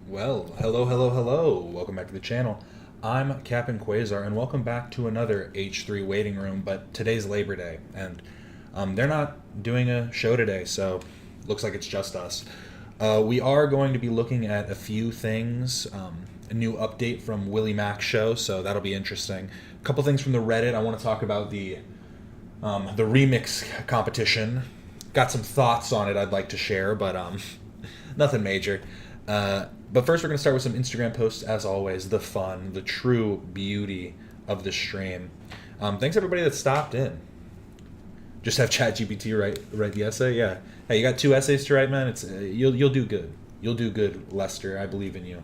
Well, hello. Welcome back to the channel. I'm Captain Quasar, and welcome back to another H3 waiting room, but today's Labor Day, and they're not doing a show today, so looks like it's just us. We are going to be looking at a few things, a new update from WillyMacShow, so that'll be interesting. A couple things from the Reddit. I want to talk about the remix competition. Got some thoughts on it I'd like to share, but nothing major. But first, we're going to start with some Instagram posts, as always. The fun, the true beauty of the stream. Thanks, everybody that stopped in. Just have ChatGPT write the essay? Yeah. Hey, you got 2 essays to write, man? It's you'll do good. You'll do good, Lester. I believe in you.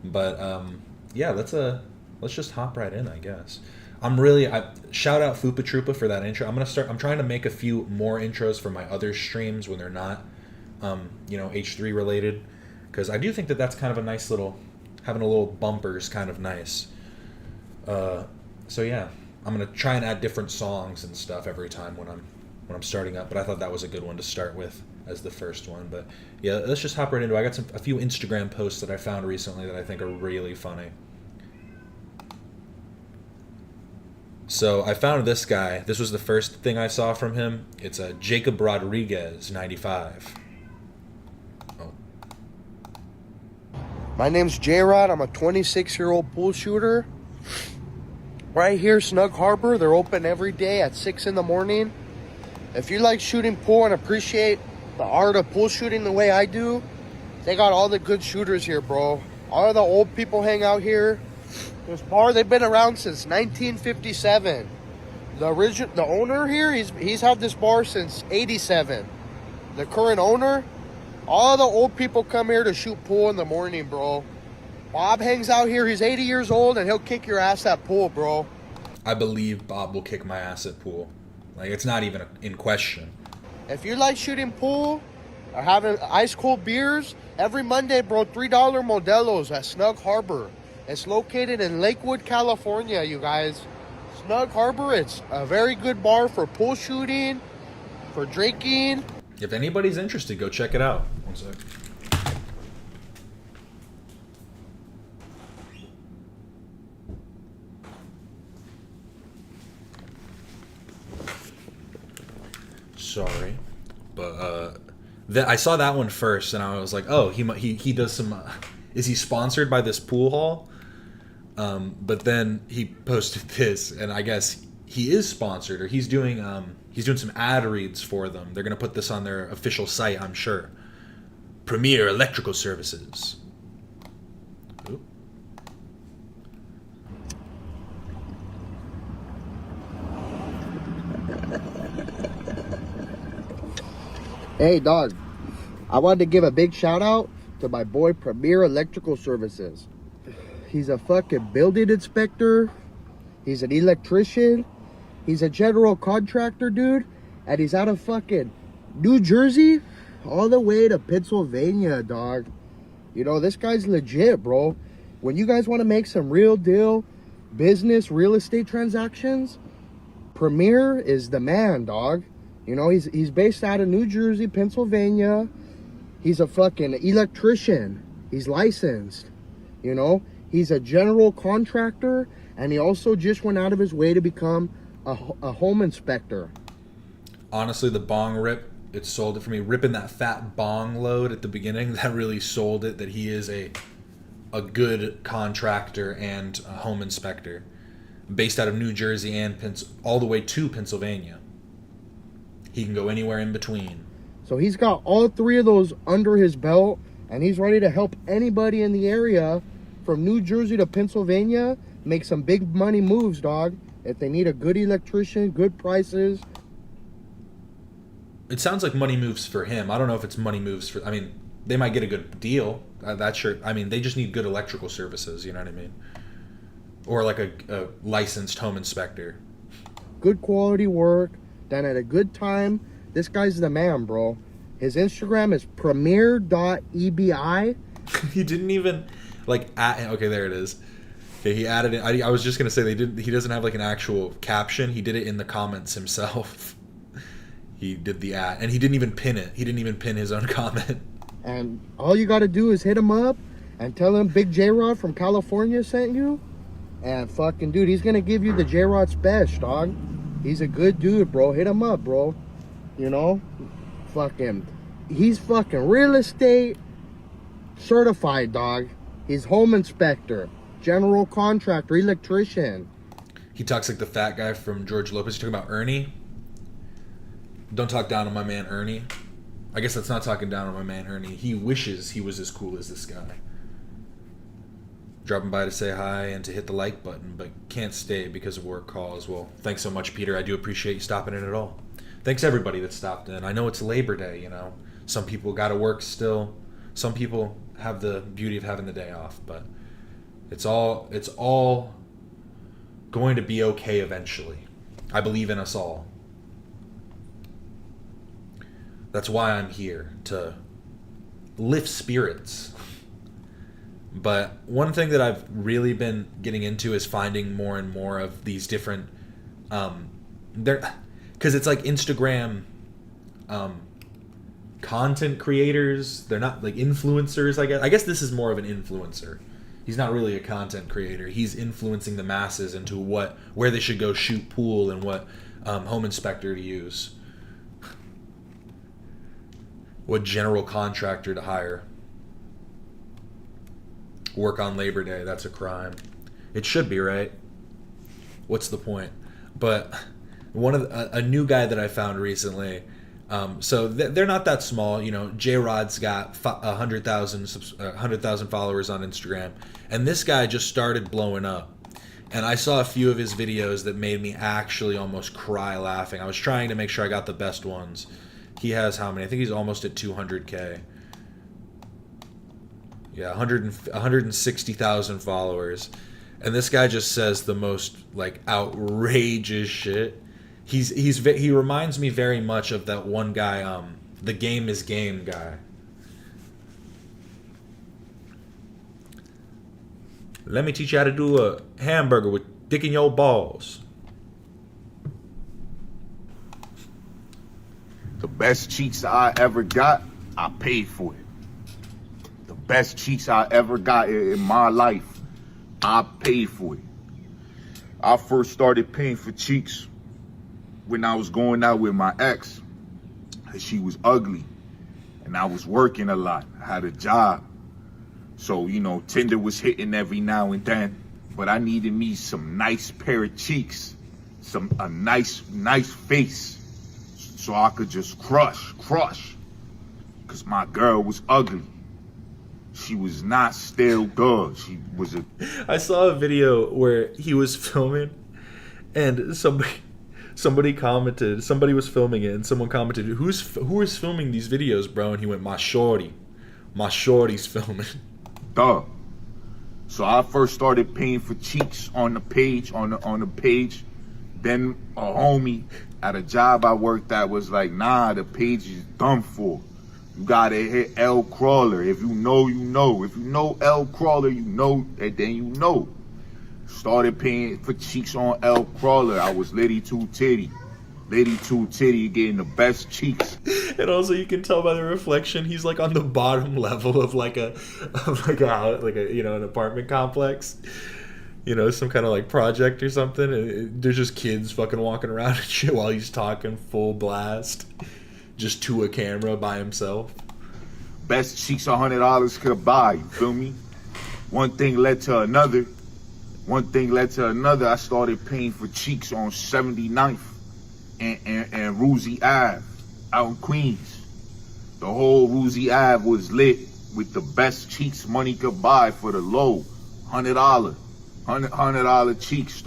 But, yeah, let's just hop right in, I guess. Shout out Fupa Troopa for that intro. I'm trying to make a few more intros for my other streams when they're not H3 related, because I do think that that's kind of a nice little, having a little bumper is kind of nice. So yeah, I'm gonna try and add different songs and stuff every time when I'm starting up, but I thought that was a good one to start with as the first one. But yeah, let's just hop right into it. I got a few Instagram posts that I found recently that I think are really funny. So I found this guy. This was the first thing I saw from him. It's a Jacob Rodriguez 95. My name's J-Rod. I'm a 26-year-old pool shooter. Right here, Snug Harbor. They're open every day at 6 in the morning. If you like shooting pool and appreciate the art of pool shooting the way I do, they got all the good shooters here, bro. All the old people hang out here. This bar, they've been around since 1957. The owner here, he's had this bar since 87. The current owner, all the old people come here to shoot pool in the morning, bro. Bob hangs out here. He's 80 years old, and he'll kick your ass at pool, bro. I believe Bob will kick my ass at pool. Like, it's not even in question. If you like shooting pool or having ice-cold beers, every Monday, bro, $3 Modelo's at Snug Harbor. It's located in Lakewood, California, you guys. Snug Harbor, it's a very good bar for pool shooting, for drinking. If anybody's interested, go check it out. One sec. Sorry, but I saw that one first, and I was like, oh, he does some. Is he sponsored by this pool hall? But then he posted this, and I guess he is sponsored, or he's doing some ad reads for them. They're gonna put this on their official site, I'm sure. Premier Electrical Services. Oop. Hey, dog. I wanted to give a big shout out to my boy Premier Electrical Services. He's a fucking building inspector. He's an electrician. He's a general contractor, dude. And he's out of fucking New Jersey all the way to Pennsylvania, dog. You know, this guy's legit, bro. When you guys want to make some real deal business real estate transactions, Premier is the man, dog. You know, he's based out of New Jersey, Pennsylvania. He's a fucking electrician. He's licensed. You know, he's a general contractor, and he also just went out of his way to become a home inspector. Honestly, the bong rip, it sold it for me. Ripping that fat bong load at the beginning, that really sold it, that he is a good contractor and a home inspector based out of New Jersey and all the way to Pennsylvania. He can go anywhere in between. So he's got all three of those under his belt, and he's ready to help anybody in the area from New Jersey to Pennsylvania make some big money moves, dog. If they need a good electrician, good prices. It sounds like money moves for him. I don't know if it's money moves for... I mean, they might get a good deal. That's sure. I mean, they just need good electrical services, you know what I mean? Or like a licensed home inspector. Good quality work, done at a good time. This guy's the man, bro. His Instagram is premier.ebi. He didn't even okay, there it is. Okay, he added it. I was just gonna say he doesn't have like an actual caption. He did it in the comments himself. He did the ad, and he didn't even pin it. He didn't even pin his own comment. And all you gotta do is hit him up and tell him Big J-Rod from California sent you. And fucking dude, he's gonna give you the J-Rod special, dog. He's a good dude, bro. Hit him up, bro. You know, he's fucking real estate certified, dog. He's home inspector, general contractor, electrician. He talks like the fat guy from George Lopez. You're talking about Ernie? Don't talk down on my man Ernie. I guess that's not talking down on my man Ernie. He wishes he was as cool as this guy. Dropping by to say hi and to hit the like button, but can't stay because of work calls. Well, thanks so much, Peter. I do appreciate you stopping in at all. Thanks everybody that stopped in. I know it's Labor Day, you know. Some people got to work still. Some people have the beauty of having the day off, but it's all going to be okay eventually. I believe in us all. That's why I'm here, to lift spirits. But one thing that I've really been getting into is finding more and more of these different because it's like Instagram content creators. They're not like influencers, I guess this is more of an influencer. He's not really a content creator. He's influencing the masses into where they should go shoot pool and what home inspector to use. What general contractor to hire. Work on Labor Day, that's a crime. It should be, right? What's the point? But a new guy that I found recently, so they're not that small, you know. J-Rod's got 100,000 followers on Instagram, and this guy just started blowing up. And I saw a few of his videos that made me actually almost cry laughing. I was trying to make sure I got the best ones. He has how many? I think he's almost at 200K. Yeah, 160,000 followers. And this guy just says the most like outrageous shit. He reminds me very much of that one guy, the Game is Game guy. Let me teach you how to do a hamburger with dick in your balls. The best cheeks I ever got, I paid for it. The best cheeks I ever got in my life, I paid for it. I first started paying for cheeks when I was going out with my ex. She was ugly, and I was working a lot. I had a job. So, you know, Tinder was hitting every now and then, but I needed me some nice pair of cheeks, a nice face, so I could just crush, because my girl was ugly. She was not still good. She was a... I saw a video where he was filming, and somebody Somebody commented, somebody was filming it, and someone commented, who is filming these videos, bro? And he went, my shorty's filming. Duh. So I first started paying for cheeks on the page, on the page. Then a homie at a job I worked at was like, nah, the page is done for. You gotta hit L Crawler. If you know, you know. If you know L Crawler, you know, and then you know. Started paying for cheeks on L Crawler. I was Liddy Two Titty. Liddy Two Titty getting the best cheeks. And also you can tell by the reflection, he's like on the bottom level of like a you know, an apartment complex. You know, some kind of like project or something. There's just kids fucking walking around and shit while he's talking full blast. Just to a camera by himself. Best cheeks $100 could buy, you feel me? One thing led to another. One thing led to another. I started paying for cheeks on 79th and Roosie Ave out in Queens. The whole Roosie Ave was lit with the best cheeks money could buy for the low. $100 cheeks.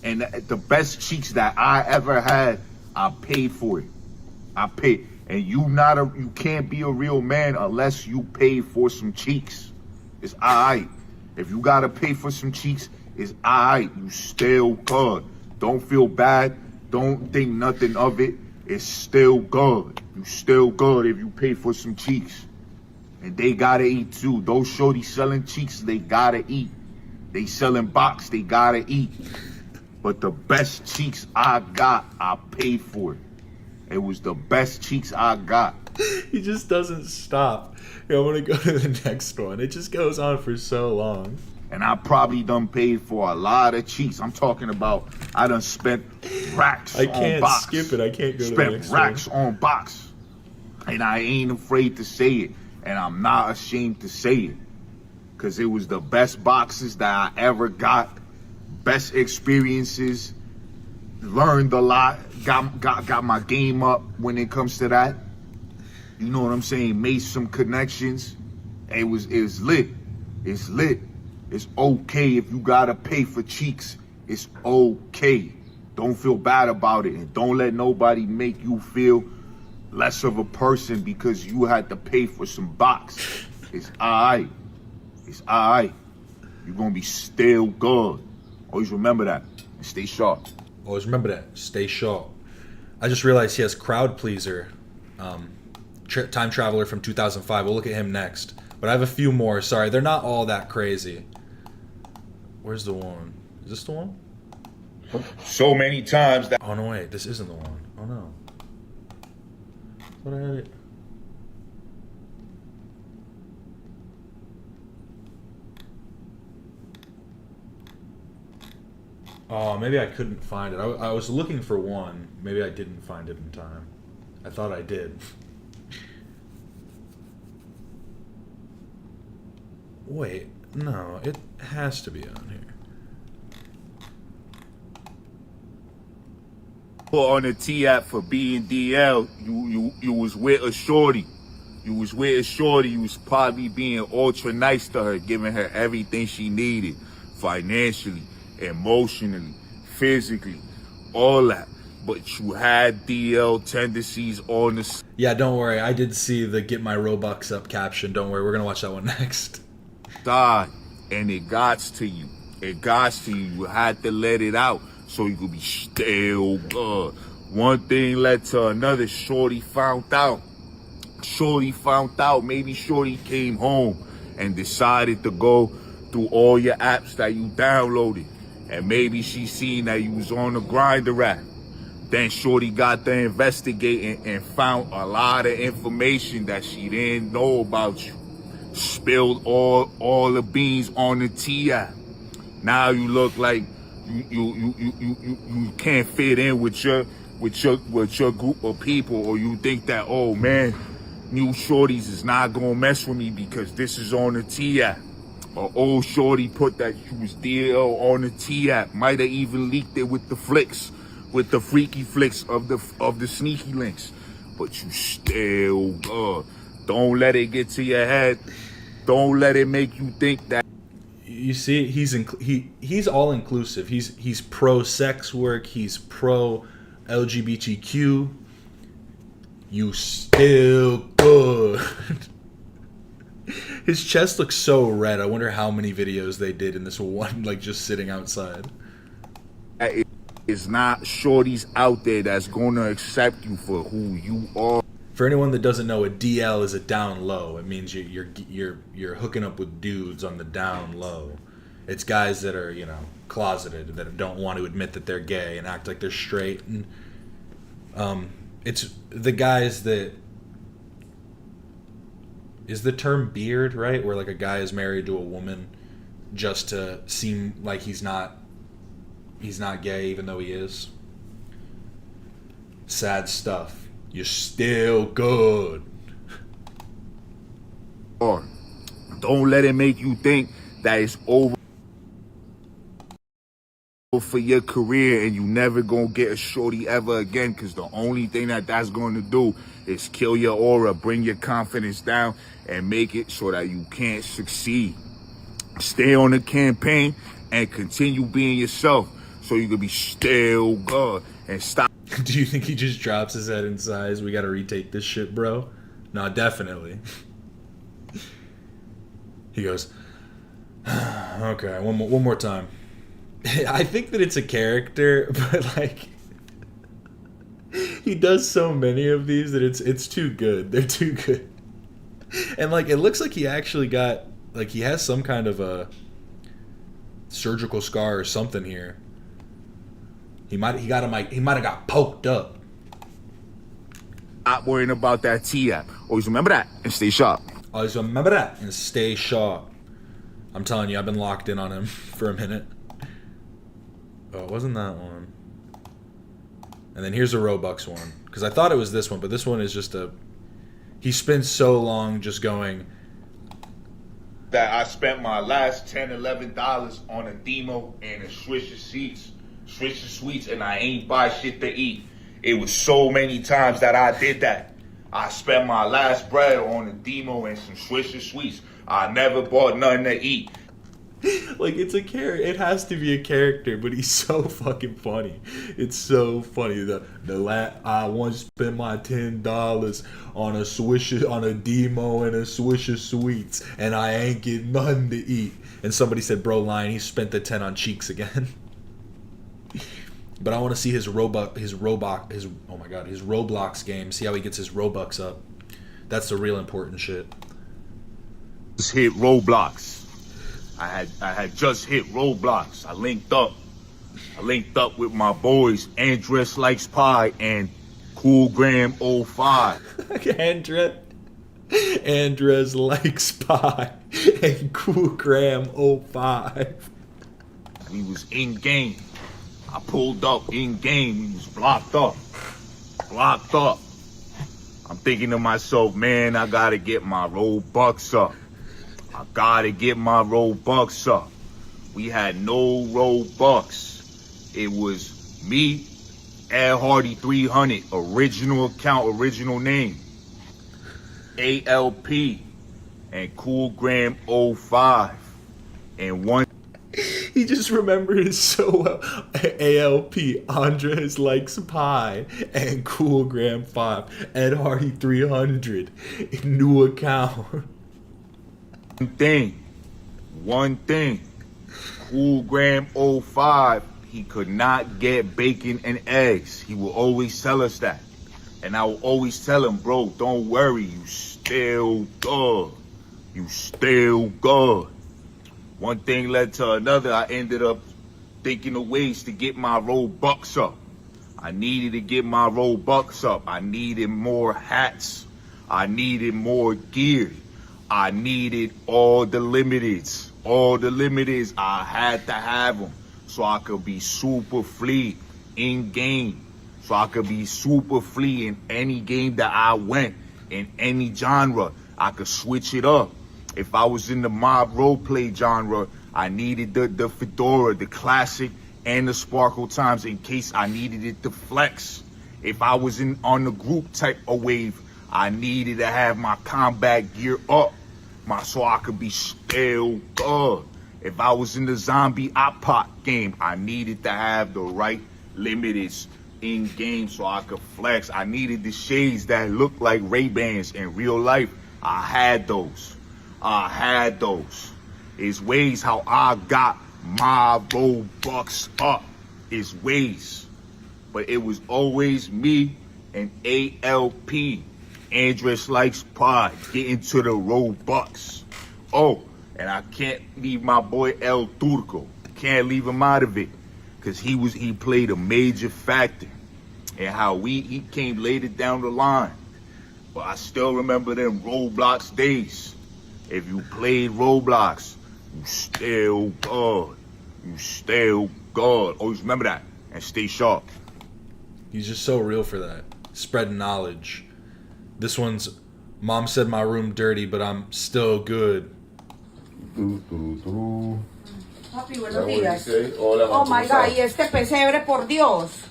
And the best cheeks that I ever had, I paid for it. I paid. And you can't be a real man unless you pay for some cheeks. It's alright. If you gotta pay for some cheeks, it's alright. You still good. Don't feel bad. Don't think nothing of it. It's still good. You still good if you pay for some cheeks. And they gotta eat too. Those shorties selling cheeks, they gotta eat. They selling box, they gotta eat. But the best cheeks I got, I paid for it. It was the best cheeks I got. He just doesn't stop. I want to go to the next one. It just goes on for so long. And I probably done paid for a lot of cheeks. I'm talking about I done spent racks on box. I can't skip it. I can't go to the next Spent racks on box. And I ain't afraid to say it. And I'm not ashamed to say it. Because it was the best boxes that I ever got. Best experiences. Learned a lot. Got my game up when it comes to that. You know what I'm saying? Made some connections. It's lit. It's lit. It's okay if you gotta pay for cheeks. It's okay. Don't feel bad about it. And don't let nobody make you feel less of a person because you had to pay for some box. It's alright. It's alright. You're gonna be still good. Always remember that. And stay sharp. Always remember that. Stay sharp. I just realized he has Crowd Pleaser. Time Traveler from 2005. We'll look at him next. But I have a few more. Sorry, they're not all that crazy. Where's the one? Is this the one? So many times that... Oh, no, wait. This isn't the one. Oh, no. What I had it... Oh, maybe I couldn't find it. I was looking for one. Maybe I didn't find it in time. I thought I did. Wait, no, it has to be on here. Put on the T-app for B&DL, you was with a shorty. You was with a shorty. You was probably being ultra nice to her, giving her everything she needed. Financially, emotionally, physically, all that. But you had DL tendencies on the... Yeah, don't worry. I did see the Get My Robux Up caption. Don't worry. We're going to watch that one next. side, and it got to you. It got to you. You had to let it out so you could be still good. One thing led to another. Shorty found out. Maybe Shorty came home and decided to go through all your apps that you downloaded. And maybe she seen that you was on the Grindr app. Then Shorty got to investigating and found a lot of information that she didn't know about you. Spilled all the beans on the T-app. Now you look like you can't fit in with your group of people, or you think that, oh man, new shorties is not gonna mess with me because this is on the T-app. Or old shorty put that she was DL on the T-app. Might have even leaked it with the flicks, with the freaky flicks of the sneaky links. But you still good. Don't let it get to your head. Don't let it make you think that. You see, he's all inclusive. He's pro sex work. He's pro LGBTQ, you still good. His chest looks so red. I wonder how many videos they did in this one, like just sitting outside. It's not shorties out there that's gonna accept you for who you are. For anyone that doesn't know, a DL is a down low. It means you're hooking up with dudes on the down low. It's guys that are, you know, closeted, that don't want to admit that they're gay and act like they're straight. And it's the guys that, is the term beard, right? Where like a guy is married to a woman just to seem like he's not gay even though he is. Sad stuff. You're still good. Or don't let it make you think that it's over for your career and you never gonna get a shorty ever again, because the only thing that's going to do is kill your aura, bring your confidence down, and make it so that you can't succeed. Stay on the campaign and continue being yourself so you can be still good and stop. Do you think he just drops his head in sighs? We gotta retake this shit, bro. No, definitely. He goes, okay, one more time. I think that it's a character, but like he does so many of these that it's too good. They're too good. And like it looks like he actually got, like, he has some kind of a surgical scar or something here. He might have got poked up. Not worrying about that T-app. Always remember that and stay sharp. Always remember that and stay sharp. I'm telling you, I've been locked in on him for a minute. Oh, it wasn't that one. And then here's a Robux one. Because I thought it was this one, but this one is just a... He spends so long just going... That I spent my last $10, $11 on a demo and a Swisher Sweets, and I ain't buy shit to eat. It was so many times that I did that. I spent my last bread on a demo and some Swisher Sweets. I never bought nothing to eat. Like, it's a character. It has to be a character, but he's so fucking funny. It's so funny. I once spent my $10 on a Swisher, on a demo and a Swisher Sweets, and I ain't getting nothing to eat. And somebody said, bro, lying. He spent the 10 on cheeks again. But I want to see his Roblox game. See how he gets his Robux up. That's the real important shit. Just hit Roblox. I had just hit Roblox. I linked up with my boys, Andres Likes Pie and CoolGram05. Andres Likes Pie and CoolGram05. He was in game. I pulled up in game. He was blocked up. I'm thinking to myself, man, I gotta get my Robux up. We had no Robux. It was me, Ed Hardy 300, original account, original name, ALP, and CoolGram05, and one. He just remembered it so well. ALP, Andres Likes Pie, and CoolGram5, Ed Hardy 300, new account. One thing, CoolGram05, he could not get bacon and eggs. He will always tell us that. And I will always tell him, bro, don't worry, you still good. One thing led to another. I ended up thinking of ways to get my Robux up. I needed to get my Robux up. I needed more hats. I needed more gear. I needed all the limiteds. I had to have them so I could be super flea in game. So I could be super flea in any game that I went, in any genre. I could switch it up. If I was in the mob roleplay genre, I needed the fedora, the classic, and the sparkle times in case I needed it to flex. If I was on the group type of wave, I needed to have my combat gear up, so I could be still good. If I was in the zombie op game, I needed to have the right limiteds in game so I could flex. I needed the shades that looked like Ray-Bans in real life. I had those. It's ways how I got my Robux up. It's ways. But it was always me and ALP, Andres Likes Pod, getting to the Robux. Oh, and I can't leave my boy El Turco. Can't leave him out of it. Cause he played a major factor in how he came later down the line. But I still remember them Roblox days. If you played Roblox, you still God. You still God. Always remember that and stay sharp. He's just so real for that. Spreading knowledge. This one's Mom said my room dirty, but I'm still good. Papi, buenos días. Oh my God, y este pesebre, por Dios.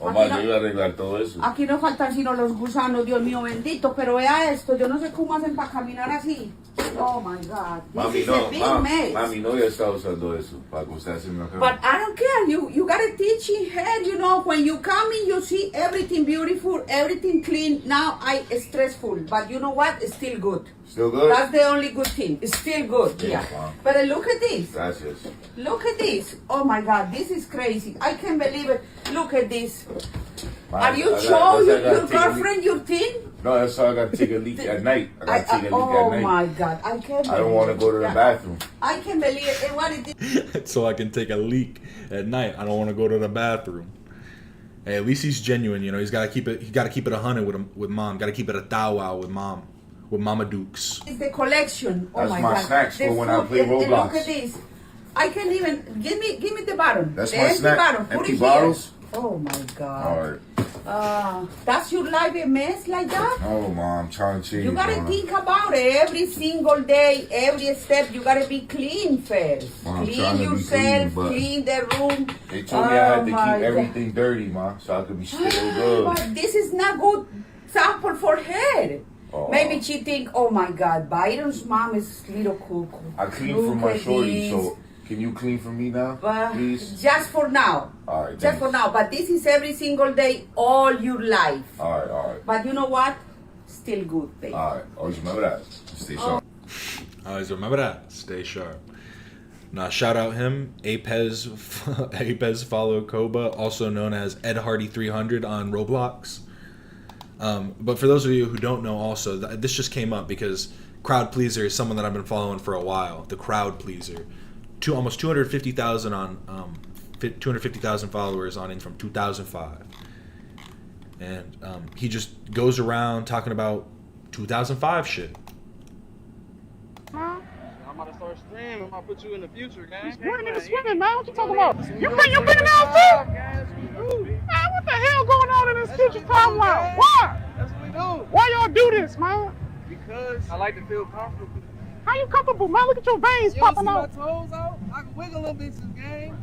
Omar, yo iba a arreglar todo eso. Aquí no faltan sino los gusanos, Dios mío bendito. Pero vea esto, yo no sé cómo hacen para caminar así. Oh my God, this Mami, is no, a big mess. mami, no, ya está usando eso para acostarse en la cama. But I don't care. You gotta teach her. You know, when you come in, you see everything beautiful, everything clean. Now I stressful, but you know what? It's still good. Still good? That's the only good thing. It's still good. Yeah, Yeah. Mom. But look at this. Gracias. Look at this. Oh my God, this is crazy. I can't believe it. Look at this. Are you sure your girlfriend, your thing? No, that's why I got to take a leak at night. I got to take a leak oh at night. my God, I can't believe I don't want to go to the bathroom. I can't believe it. And what it is. So I can take a leak at night. I don't want to go to the bathroom. Hey, at least he's genuine, you know. He's got to keep it. He got to keep it 100 with mom. Got to keep it a thou wow with mom, with Mama Dukes. It's the collection. Oh That's my my God. snacks The for when I food. play And look Roblox. at this. I can't even give me the bottom. That's the my empty snack. bottom. Put Empty it bottles? here. Oh my God. All right. That's your life a mess like that? Oh, Mom, I'm trying to change. You gotta Mom. think about it every single day, every step. You gotta be clean first. Mom, I'm clean trying to be yourself, clean, but clean the room. They told me I had to my keep God. everything dirty, Mom, so I could be still good. But this is not good sample for her. Oh. Maybe she think, oh my God, Byron's mom is little cuckoo. I clean Look for my at shorty, this. so can you clean for me now, please? Just for now. All right, Just thanks. for now. But this is every single day, all your life. All right. But you know what? Still good, baby. All right, always remember that. Stay sharp. Always remember that. Stay sharp. Now, shout out him, Apez follow Koba, also known as Ed Hardy 300 on Roblox. But for those of you who don't know, also this just came up because Crowd Pleaser is someone that I've been following for a while. The Crowd Pleaser, almost 250,000 on 250,000 followers on in from 2005, and he just goes around talking about 2005 shit. I'm about to start streaming. I'm about to put you in the future, gang. You ain't even swimming, man. What you talking about? You been out too? Man, what the hell going on in this future timeline? Why? That's what we do. Why y'all do this, man? Because I like to feel comfortable. How you comfortable, man? Look at your veins You don't see popping my out. toes out? I can wiggle them bitches, gang.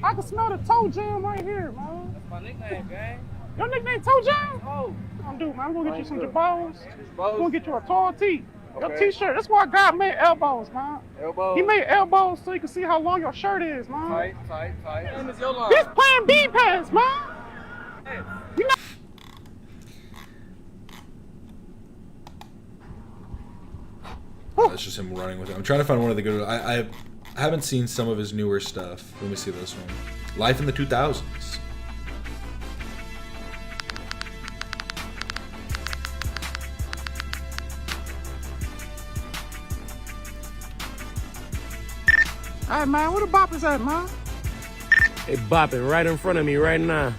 I can smell the toe jam right here, man. That's my nickname, gang. Your nickname toe jam? Oh, I'm dude, man. I'm gonna get you some jabos. I'm Jabos. gonna get you a tall tee. Your Okay. t-shirt. That's why God made elbows, man. elbow. He made elbows so you can see how long your shirt is, man. tight. What name is your line? This Plan B pants, man. You know. That's just him running with it. I'm trying to find one of the good. I haven't seen some of his newer stuff. Let me see this one. Life in the 2000s. Hey, man, where the bop is at, man? They bopping right in front of me right now.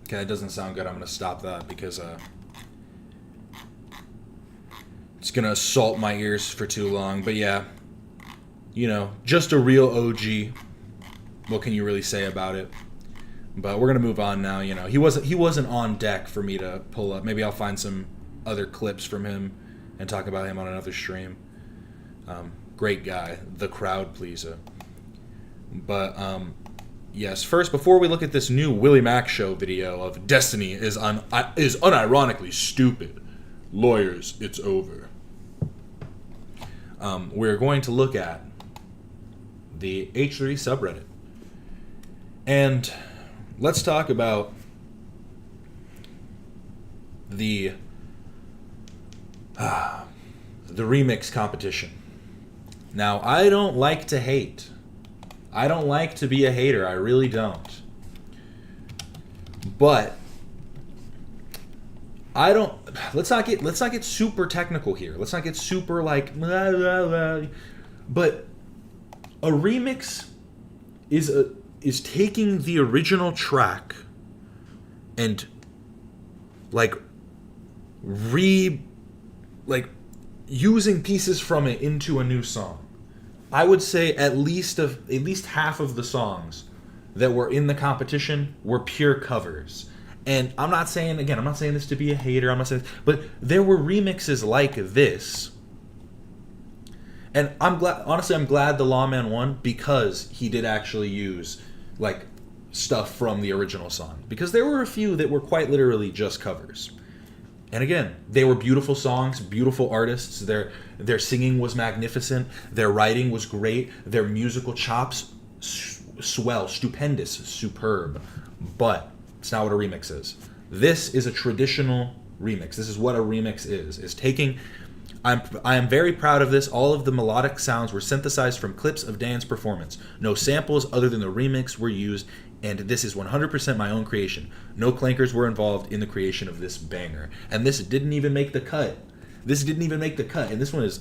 Okay, that doesn't sound good. I'm gonna stop that because it's gonna assault my ears for too long. But yeah, you know, just a real OG. What can you really say about it? But we're gonna move on now. You know, he wasn't on deck for me to pull up. Maybe I'll find some other clips from him and talk about him on another stream. Great guy, the crowd pleaser. But yes, first, before we look at this new WillyMacShow video of Destiny is unironically stupid. Lawyers, it's over. We're going to look at the H3 subreddit. And let's talk about the remix competition. Now, I don't like to hate. I don't like to be a hater. I really don't. But I don't. Let's not get super technical here. Let's not get super like. Blah, blah, blah. But a remix is taking the original track and using pieces from it into a new song. I would say at least half of the songs that were in the competition were pure covers. And I'm not saying this to be a hater. But there were remixes like this. And I'm glad the Lawman won because he did actually use like stuff from the original song. Because there were a few that were quite literally just covers. And again, they were beautiful songs, beautiful artists. Their singing was magnificent. Their writing was great. Their musical chops, swell, stupendous, superb. But it's not what a remix is. This is a traditional remix. This is what a remix is taking... I am very proud of this. All of the melodic sounds were synthesized from clips of Dan's performance. No samples other than the remix were used, and this is 100% my own creation. No clankers were involved in the creation of this banger. And this didn't even make the cut. And this one is...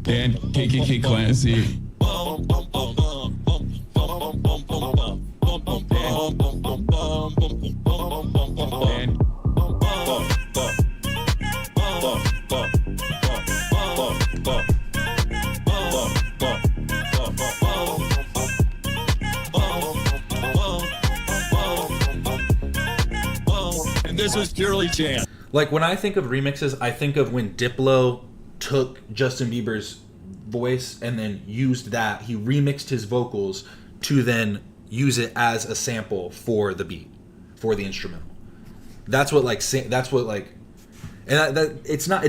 Dan, KKK Classy. This was purely chance. Like, when I think of remixes, I think of when Diplo took Justin Bieber's voice and then used that. He remixed his vocals to then use it as a sample for the beat, for the instrumental. That's what it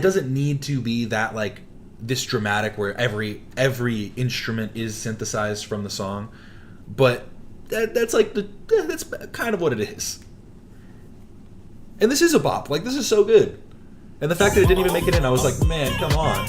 doesn't need to be that like this dramatic where every instrument is synthesized from the song, but that's kind of what it is. And this is a bop. Like, this is so good. And the fact that it didn't even make it in, I was like, man, come on.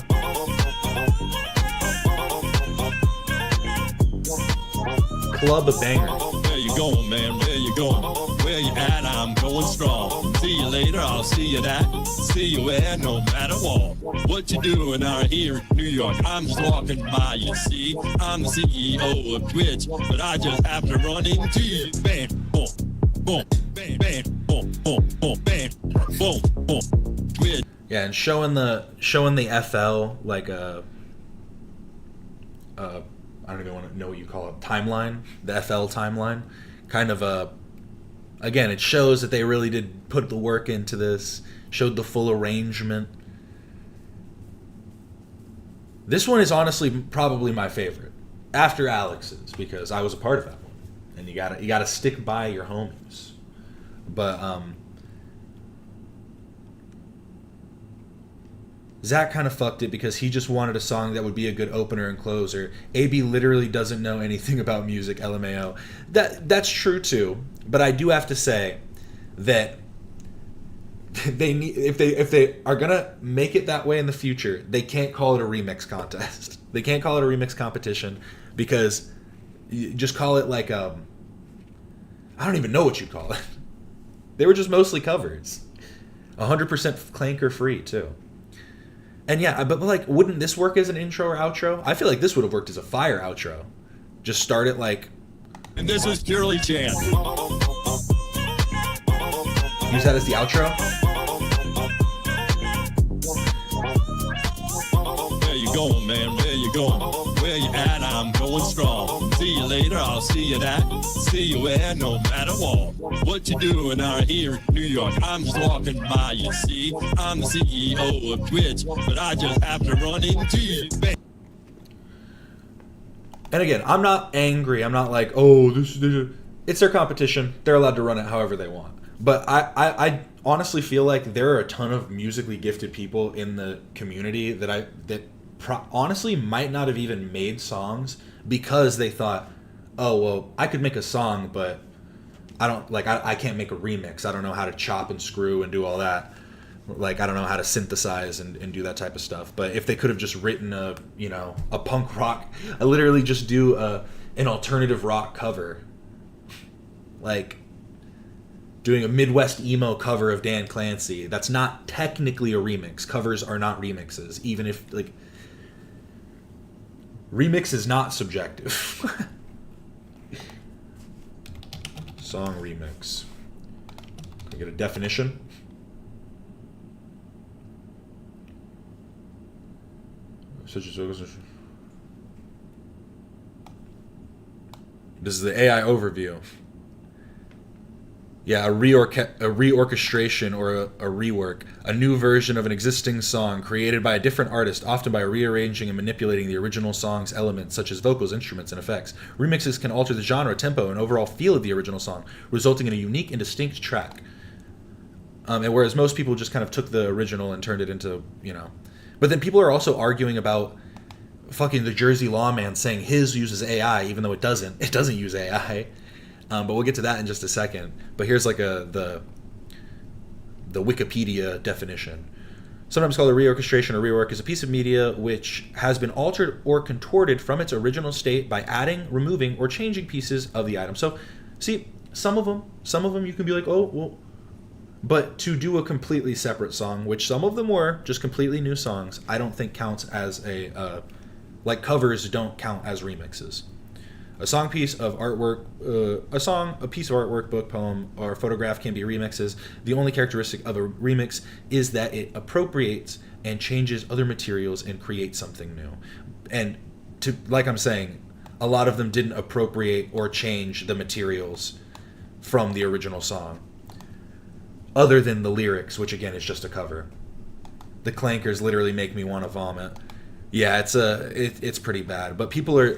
Club a banger. Where you going, man? Where you going? Where you at? I'm going strong. See you later. I'll see you that. See you where? No matter what. What you doing out here in New York? I'm just walking by, you see. I'm the CEO of Twitch, but I just happen to run into you. Bam, boom, boom, bam, bam, boom, boom, boom, bam, boom, boom. Twitch. Yeah, and showing the FL like a I don't even want to know what you call it, timeline, the FL timeline, kind of again, it shows that they really did put the work into this, showed the full arrangement. This one is honestly probably my favorite, after Alex's, because I was a part of that one, and you gotta stick by your homies. But Zach kind of fucked it because he just wanted a song that would be a good opener and closer. AB literally doesn't know anything about music, LMAO. That's true too, but I do have to say that they need, if they are gonna make it that way in the future, they can't call it a remix contest. They can't call it a remix competition, because you just call it like I don't even know what you call it. They were just mostly covers, 100% clanker free too. And yeah, but like, wouldn't this work as an intro or outro? I feel like this would have worked as a fire outro. Just start it like... And this was purely chance. Use that as the outro? Where you going, man? Where you going? Where you at? I'm going strong. See you later, I'll see you that. See you where, no matter what. What you doing out here in New York? I'm just walking by, you see. I'm the CEO of Twitch, but I just happen to run into you. And again, I'm not angry. I'm not like, oh, it's their competition. They're allowed to run it however they want. But I honestly feel like there are a ton of musically gifted people in the community that honestly might not have even made songs because they thought, oh, well, I could make a song, but I can't make a remix. I don't know how to chop and screw and do all that. Like, I don't know how to synthesize and do that type of stuff. But if they could have just written a punk rock, I literally just do an alternative rock cover. Like, doing a Midwest emo cover of Dan Clancy. That's not technically a remix. Covers are not remixes. Even if, like, remix is not subjective. Song remix. Can I get a definition? Such as this is the AI overview. Yeah, a reorchestration or a rework, a new version of an existing song created by a different artist, often by rearranging and manipulating the original song's elements, such as vocals, instruments, and effects. Remixes can alter the genre, tempo, and overall feel of the original song, resulting in a unique and distinct track. And whereas most people just kind of took the original and turned it into, But then people are also arguing about fucking the Jersey Lawman saying his uses AI, even though it doesn't. It doesn't use AI. But we'll get to that in just a second. But here's like the Wikipedia definition. Sometimes called a reorchestration or rework, is a piece of media which has been altered or contorted from its original state by adding, removing, or changing pieces of the item. So, see, some of them you can be like, oh, well, but to do a completely separate song, which some of them were just completely new songs, I don't think counts as like covers don't count as remixes. A song, piece of artwork, a piece of artwork, book, poem, or photograph can be remixes. The only characteristic of a remix is that it appropriates and changes other materials and creates something new. And like I'm saying, a lot of them didn't appropriate or change the materials from the original song, other than the lyrics, which again is just a cover. The clankers literally make me want to vomit. Yeah, it's pretty bad. But people are.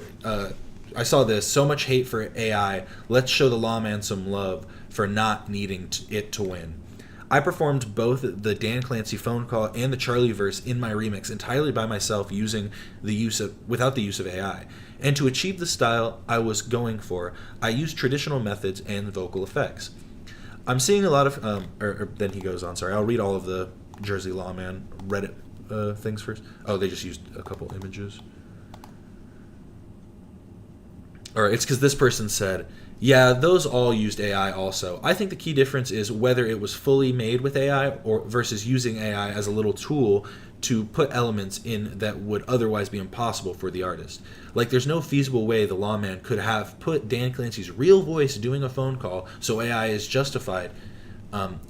I saw this. So much hate for AI. Let's show the lawman some love for not needing it to win. I performed both the Dan Clancy phone call and the Charlie verse in my remix entirely by myself without the use of AI. And to achieve the style I was going for, I used traditional methods and vocal effects. I'm seeing a lot of... then he goes on, sorry. I'll read all of the Jersey Lawman Reddit things first. Oh, they just used a couple images. Or it's because this person said, yeah, those all used AI also. I think the key difference is whether it was fully made with AI or versus using AI as a little tool to put elements in that would otherwise be impossible for the artist. Like, there's no feasible way the lawman could have put Dan Clancy's real voice doing a phone call so AI is justified.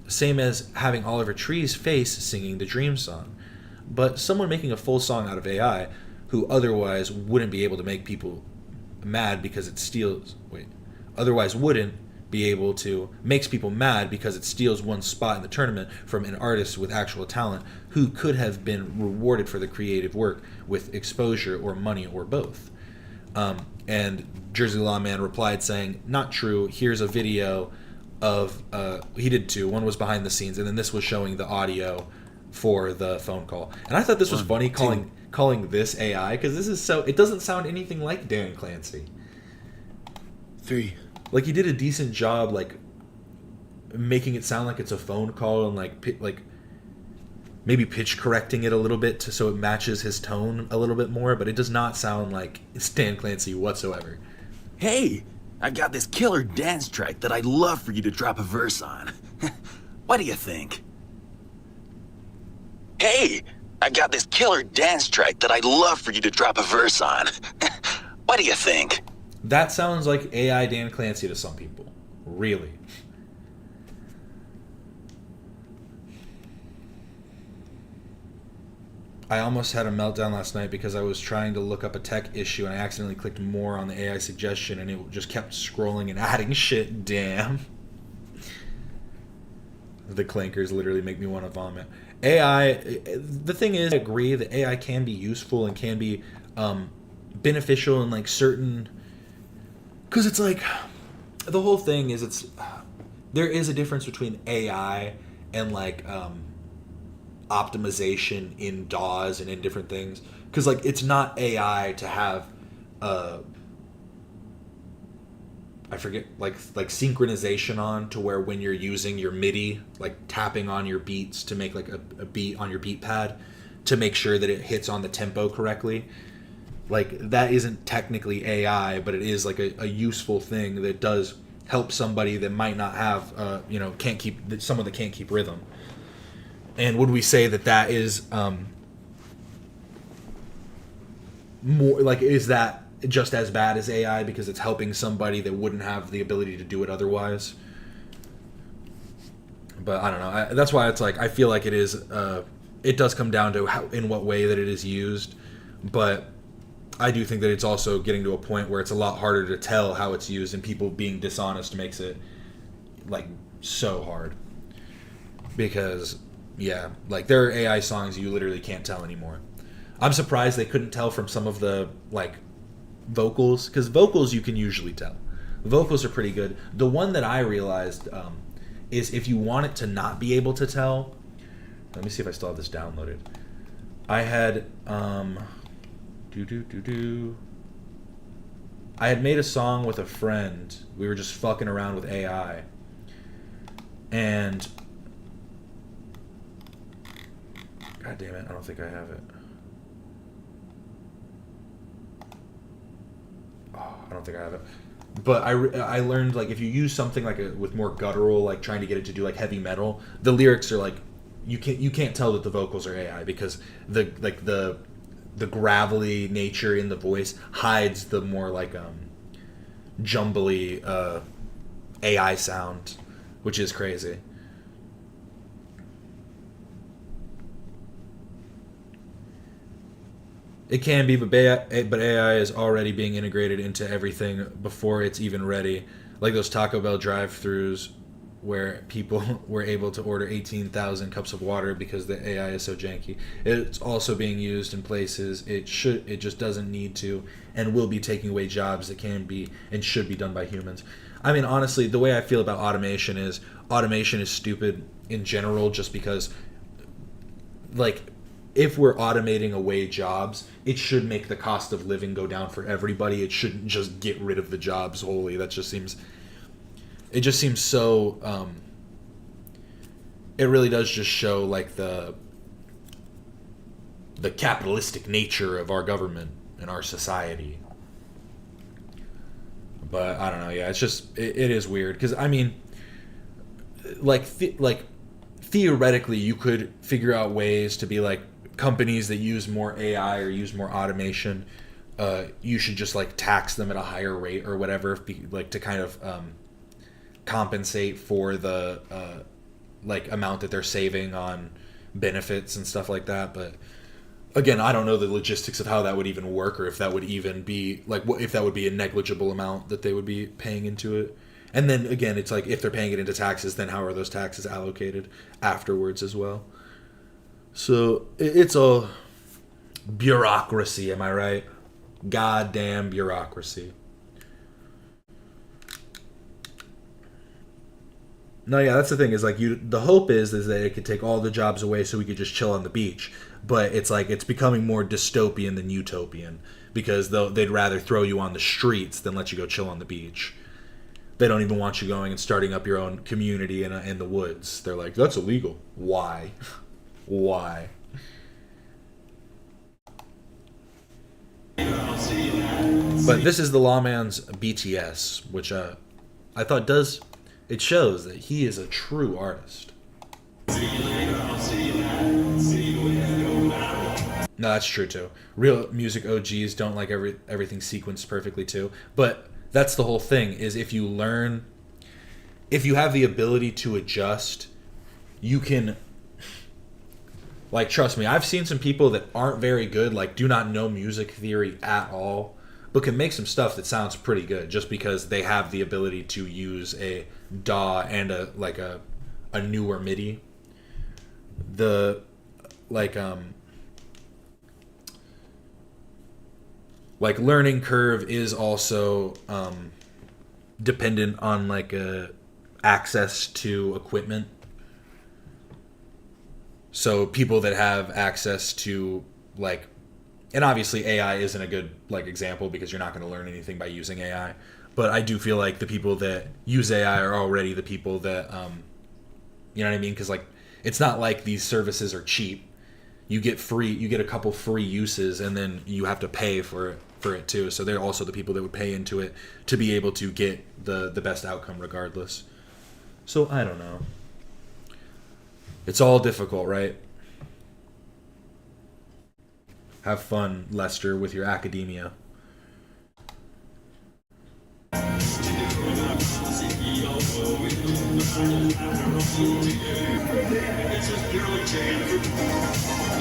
Same as having Oliver Tree's face singing the Dream song. But someone making a full song out of AI who otherwise wouldn't be able to make people mad because it steals makes people mad because it steals one spot in the tournament from an artist with actual talent who could have been rewarded for the creative work with exposure or money or both. And Jersey Lawman replied saying, not true, here's a video of he did two. One was behind the scenes and then this was showing the audio for the phone call. And I thought this was funny calling this AI, because this is it doesn't sound anything like Dan Clancy. 3. Like, he did a decent job, like, making it sound like it's a phone call and, like maybe pitch correcting it a little bit so it matches his tone a little bit more, but it does not sound like it's Dan Clancy whatsoever. Hey, I got this killer dance track that I'd love for you to drop a verse on. What do you think? Hey, I got this killer dance track that I'd love for you to drop a verse on. What do you think? That sounds like AI Dan Clancy to some people. Really. I almost had a meltdown last night because I was trying to look up a tech issue and I accidentally clicked more on the AI suggestion and it just kept scrolling and adding shit. Damn. The clankers literally make me want to vomit. AI, the thing is, I agree that AI can be useful and can be beneficial in like certain, because it's like, the whole thing is there is a difference between AI and like optimization in DAWs and in different things, because like it's not AI to have I forget like synchronization on to where when you're using your MIDI, like tapping on your beats to make like a beat on your beat pad to make sure that it hits on the tempo correctly. Like that isn't technically AI, but it is like a useful thing that does help somebody that might not have someone that can't keep rhythm. And would we say that is more like, is that just as bad as AI because it's helping somebody that wouldn't have the ability to do it otherwise? But I don't know. That's why it's like, I feel like it is. It does come down to in what way that it is used, but I do think that it's also getting to a point where it's a lot harder to tell how it's used, and people being dishonest makes it like so hard. Because yeah, like there are AI songs you literally can't tell anymore. I'm surprised they couldn't tell from some of the like vocals, because vocals you can usually tell. Vocals are pretty good. The one that I realized is if you want it to not be able to tell, let me see if I still have this downloaded. I had I had made a song with a friend. We were just fucking around with AI, and god damn it, I don't think I have it. I don't think I have it. But I learned, like, if you use something like with more guttural, like trying to get it to do like heavy metal, the lyrics are like, you can't tell that the vocals are AI, because the gravelly nature in the voice hides the more like jumbly AI sound, which is crazy. It can be, but AI is already being integrated into everything before it's even ready. Like those Taco Bell drive-thrus where people were able to order 18,000 cups of water because the AI is so janky. It's also being used in places it just doesn't need to, and will be taking away jobs that can be and should be done by humans. I mean, honestly, the way I feel about automation is stupid in general, just because, like, if we're automating away jobs, it should make the cost of living go down for everybody. It shouldn't just get rid of the jobs wholly. It just seems so, it really does just show like the capitalistic nature of our government and our society. But I don't know, yeah, it's just, it is weird, because I mean, theoretically you could figure out ways to be like, companies that use more AI or use more automation, you should just like tax them at a higher rate or whatever, like to kind of compensate for the like amount that they're saving on benefits and stuff like that. But again, I don't know the logistics of how that would even work, or if that would even be like, what if that would be a negligible amount that they would be paying into it. And then again, it's like, if they're paying it into taxes, then how are those taxes allocated afterwards as well? So it's a bureaucracy, am I right? Goddamn bureaucracy. No, yeah, that's the thing, is like, the hope is that it could take all the jobs away so we could just chill on the beach. But it's like, it's becoming more dystopian than utopian, because they'd rather throw you on the streets than let you go chill on the beach. They don't even want you going and starting up your own community in the woods. They're like, that's illegal. Why? Why? But this is the Lawman's BTS, which I thought it shows that he is a true artist. No, that's true too. Real music OGs don't like everything sequenced perfectly too. But that's the whole thing, is if you have the ability to adjust, you can, Like, trust me, I've seen some people that aren't very good, like do not know music theory at all, but can make some stuff that sounds pretty good just because they have the ability to use a DAW and a newer MIDI. The like learning curve is also dependent on access to equipment. So people that have access to and obviously AI isn't a good example because you're not going to learn anything by using AI. But I do feel like the people that use AI are already the people that, you know what I mean? Because it's not like these services are cheap. You get a couple free uses, and then you have to pay for it too. So they're also the people that would pay into it to be able to get the best outcome regardless. So I don't know. It's all difficult, right? Have fun, Lester, with your academia.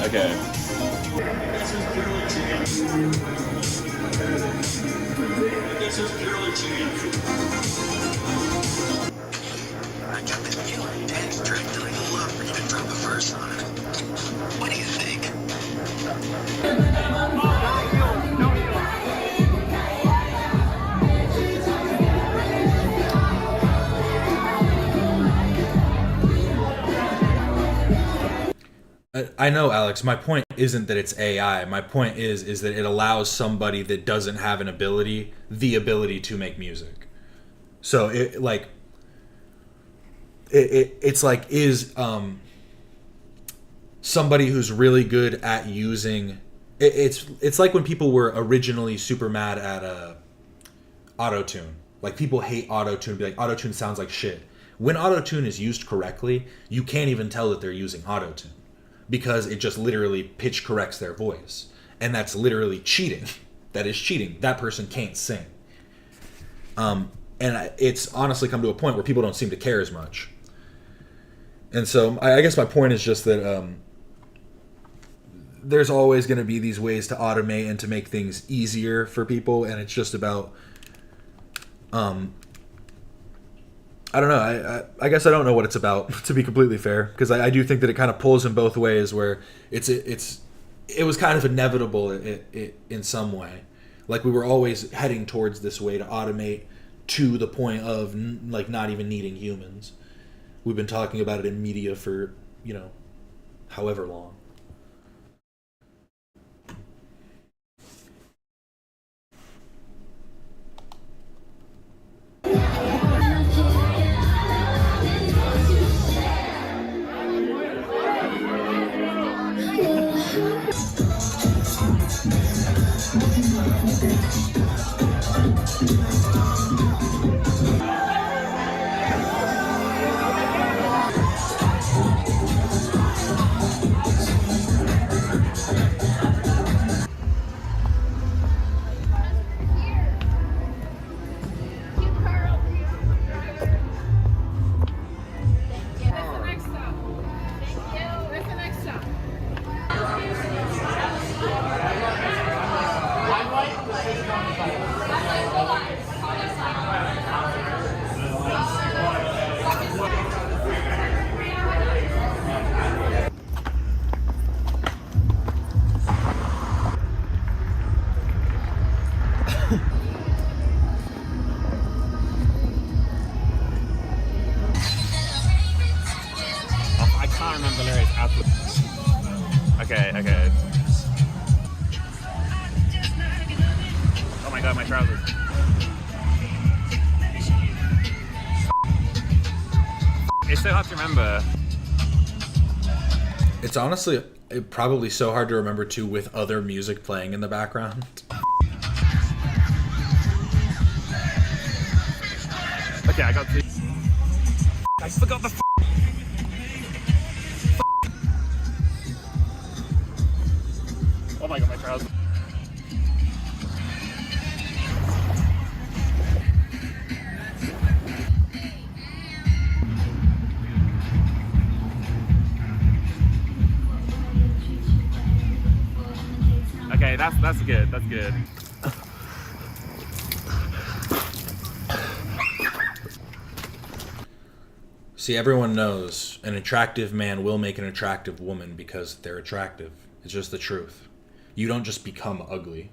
Okay. I got this killer dance track that I'd love for you to drop a verse on. What do you think? I know, Alex. My point isn't that it's AI. My point is that it allows somebody that doesn't have an ability the ability to make music. So is somebody who's really good at using it's like when people were originally super mad at auto-tune. Like, people hate auto-tune, be like, auto-tune sounds like shit. When auto-tune is used correctly, you can't even tell that they're using auto-tune because it just literally pitch corrects their voice, and that's literally cheating. That is cheating. That person can't sing. And it's honestly come to a point where people don't seem to care as much. And so I guess my point is just that there's always going to be these ways to automate and to make things easier for people, and it's just about I don't know. I guess I don't know what it's about, to be completely fair, because I do think that it kind of pulls in both ways, where it was kind of inevitable in some way. Like, we were always heading towards this way to automate to the point of not even needing humans. We've been talking about it in media for, however long. I can't remember the lyrics afterwards. Okay. Oh my god, my trousers. It's so hard to remember. It's honestly probably so hard to remember too, with other music playing in the background. Okay, I got the. I forgot the. Oh my god, my trousers. That's good. That's good. See, everyone knows an attractive man will make an attractive woman because they're attractive. It's just the truth. You don't just become ugly.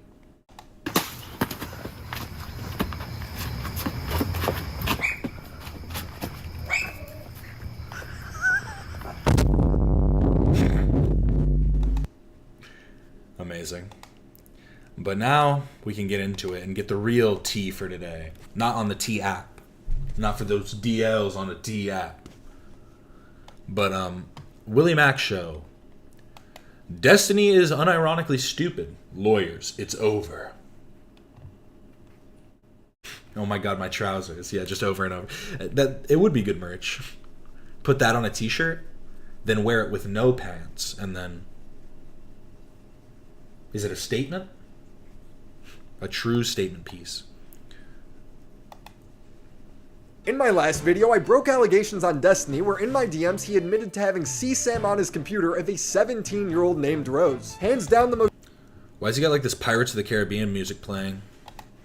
Amazing. But now we can get into it and get the real tea for today. Not on the T app. Not for those DLs on the T app. But, WillyMacShow. Destiny is unironically stupid. Lawyers, it's over. Oh my god, my trousers. Yeah, just over and over. That it would be good merch. Put that on a t-shirt, then wear it with no pants, and then... Is it a statement? A true statement piece. In my last video, I broke allegations on Destiny where in my DMs he admitted to having CSAM on his computer of a 17-year-old named Rose. Hands down the most... Why's he got like this Pirates of the Caribbean music playing?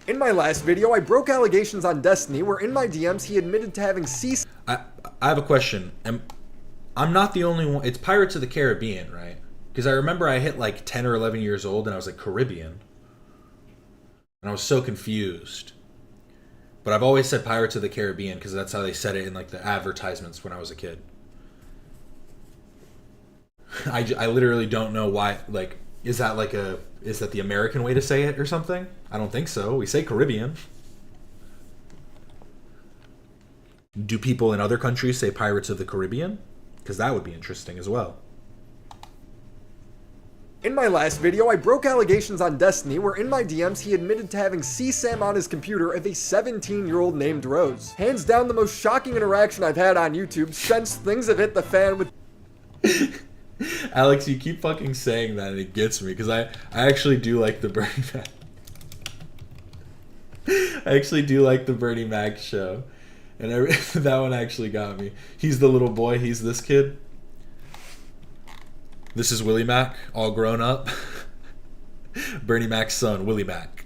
In my last video, I broke allegations on Destiny where in my DMs he admitted to having CSAM... I have a question. I'm not the only one. It's Pirates of the Caribbean, right? Because I remember I hit like 10 or 11 years old and I was like, Caribbean. And I was so confused. But I've always said Pirates of the Caribbean because that's how they said it in like the advertisements when I was a kid. I literally don't know why. Like, is that the American way to say it or something? I don't think so. We say Caribbean. Do people in other countries say Pirates of the Caribbean? Because that would be interesting as well. In my last video, I broke allegations on Destiny where in my DMs he admitted to having CSAM on his computer of a 17-year-old named Rose. Hands down the most shocking interaction I've had on YouTube since things have hit the fan with... Alex, you keep fucking saying that and it gets me because I actually do like the Bernie Mac. I actually do like the Bernie Mac show. And that one actually got me. He's the little boy, he's this kid. This is Willie Mac, all grown up. Bernie Mac's son, Willie Mac.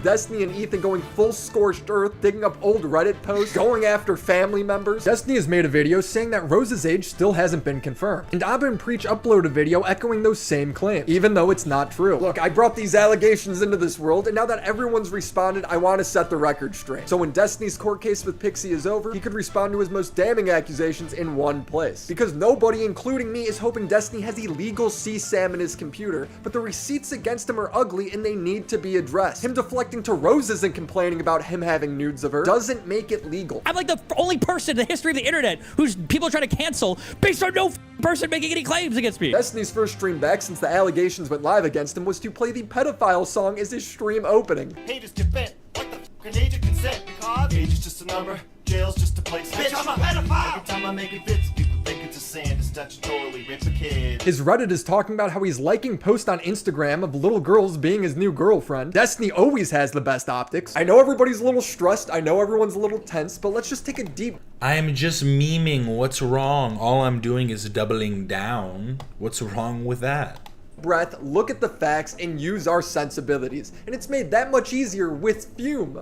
Destiny and Ethan going full scorched earth, digging up old Reddit posts, going after family members. Destiny has made a video saying that Rose's age still hasn't been confirmed. And Abba and Preach uploaded a video echoing those same claims, even though it's not true. Look, I brought these allegations into this world, and now that everyone's responded, I want to set the record straight. So when Destiny's court case with Pixie is over, he could respond to his most damning accusations in one place. Because nobody, including me, is hoping Destiny has illegal CSAM in his computer, but the receipts against him are ugly and they need to be addressed. Him deflecting to Roses and complaining about him having nudes of her doesn't make it legal. I'm like the only person in the history of the internet who's people are trying to cancel based on no person making any claims against me. Destiny's first stream back since the allegations went live against him was to play the pedophile song as his stream opening. Pages get bent. What the f*** an age of consent? Because age is just a number, jail's just a place. Bitch, I'm a pedophile! Every time I make it fits, people think it's a sin to statutorily rape a kid. His Reddit is talking about how he's liking posts on Instagram of little girls being his new girlfriend. Destiny always has the best optics. I know everybody's a little stressed, I know everyone's a little tense, but let's just take a deep... I'm just memeing. What's wrong? All I'm doing is doubling down. What's wrong with that? breath, look at the facts, and use our sensibilities. And it's made that much easier with Fume.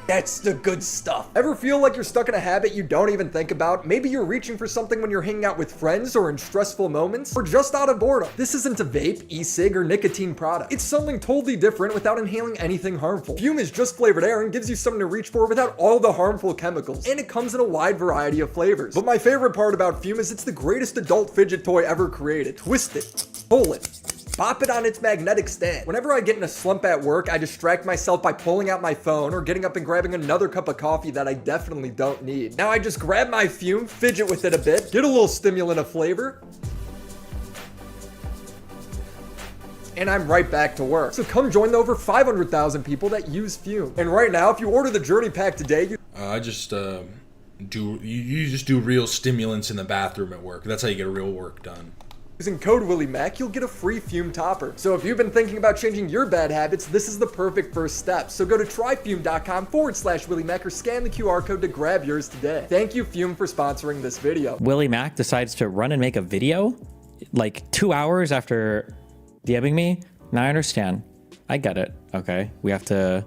That's the good stuff. Ever feel like you're stuck in a habit you don't even think about? Maybe you're reaching for something when you're hanging out with friends or in stressful moments, or just out of boredom. This isn't a vape, e-cig, or nicotine product. It's something totally different without inhaling anything harmful. Fume is just flavored air and gives you something to reach for without all the harmful chemicals. And it comes in a wide variety of flavors. But my favorite part about Fume is it's the greatest adult fidget toy ever created. Twist it, pull it, pop it on its magnetic stand. Whenever I get in a slump at work, I distract myself by pulling out my phone or getting up and grabbing another cup of coffee that I definitely don't need. Now I just grab my Fume, fidget with it a bit, get a little stimulant of flavor, and I'm right back to work. So come join the over 500,000 people that use Fume. And right now, if you order the Journey Pack today, I just you just do real stimulants in the bathroom at work. That's how you get real work done. Using code WillyMac, you'll get a free Fume topper. So if you've been thinking about changing your bad habits, this is the perfect first step. So go to tryfume.com/WillyMac or scan the QR code to grab yours today. Thank you, Fume, for sponsoring this video. WillyMac decides to run and make a video? like 2 hours after DMing me. Now I understand. I get it. Okay, we have to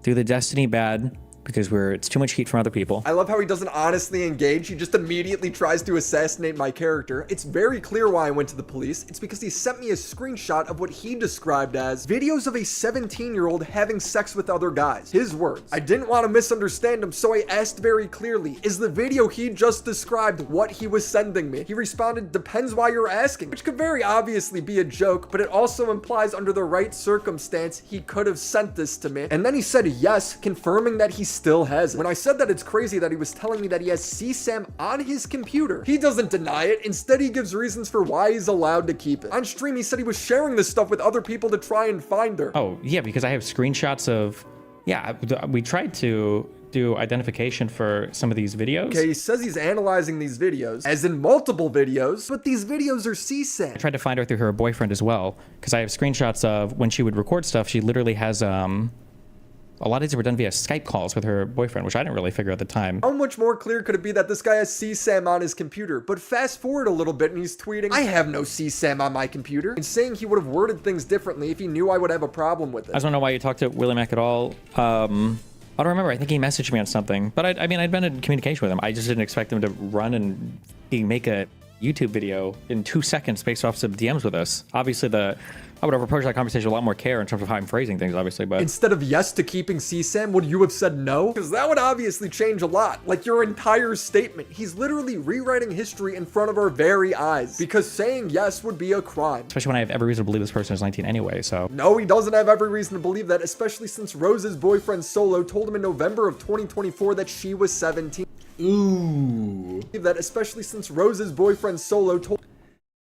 do the Destiny bad because it's too much heat from other people. I love how he doesn't honestly engage. He just immediately tries to assassinate my character. It's very clear why I went to the police. It's because he sent me a screenshot of what he described as videos of a 17-year-old having sex with other guys. His words. I didn't want to misunderstand him, so I asked very clearly, is the video he just described what he was sending me? He responded, depends why you're asking, which could very obviously be a joke, but it also implies under the right circumstance, he could have sent this to me. And then he said yes, confirming that he still has it. When I said that it's crazy that he was telling me that he has CSAM on his computer, he doesn't deny it. Instead, he gives reasons for why he's allowed to keep it. On stream, he said he was sharing this stuff with other people to try and find her. Oh, yeah, because I have screenshots of, yeah, we tried to do identification for some of these videos. Okay, he says he's analyzing these videos, as in multiple videos, but these videos are CSAM. I tried to find her through her boyfriend as well, because I have screenshots of when she would record stuff, she literally has, a lot of these were done via Skype calls with her boyfriend, which I didn't really figure at the time. How much more clear could it be that this guy has CSAM on his computer? But fast forward a little bit and he's tweeting, I have no CSAM on my computer, and saying he would have worded things differently if he knew I would have a problem with it. I just don't know why you talked to WillyMac at all. I don't remember. I think he messaged me on something, but I mean, I'd been in communication with him. I just didn't expect him to run and make a YouTube video in 2 seconds based off some DMs with us. Obviously, I would have approached that conversation with a lot more care in terms of how I'm phrasing things, obviously, but... Instead of yes to keeping CSAM, would you have said no? Because that would obviously change a lot. Like your entire statement. He's literally rewriting history in front of our very eyes. Because saying yes would be a crime. Especially when I have every reason to believe this person is 19 anyway, so... No, he doesn't have every reason to believe that, especially since Rose's boyfriend Solo told him in November of 2024 that she was 17. Ooh. That especially since Rose's boyfriend Solo told...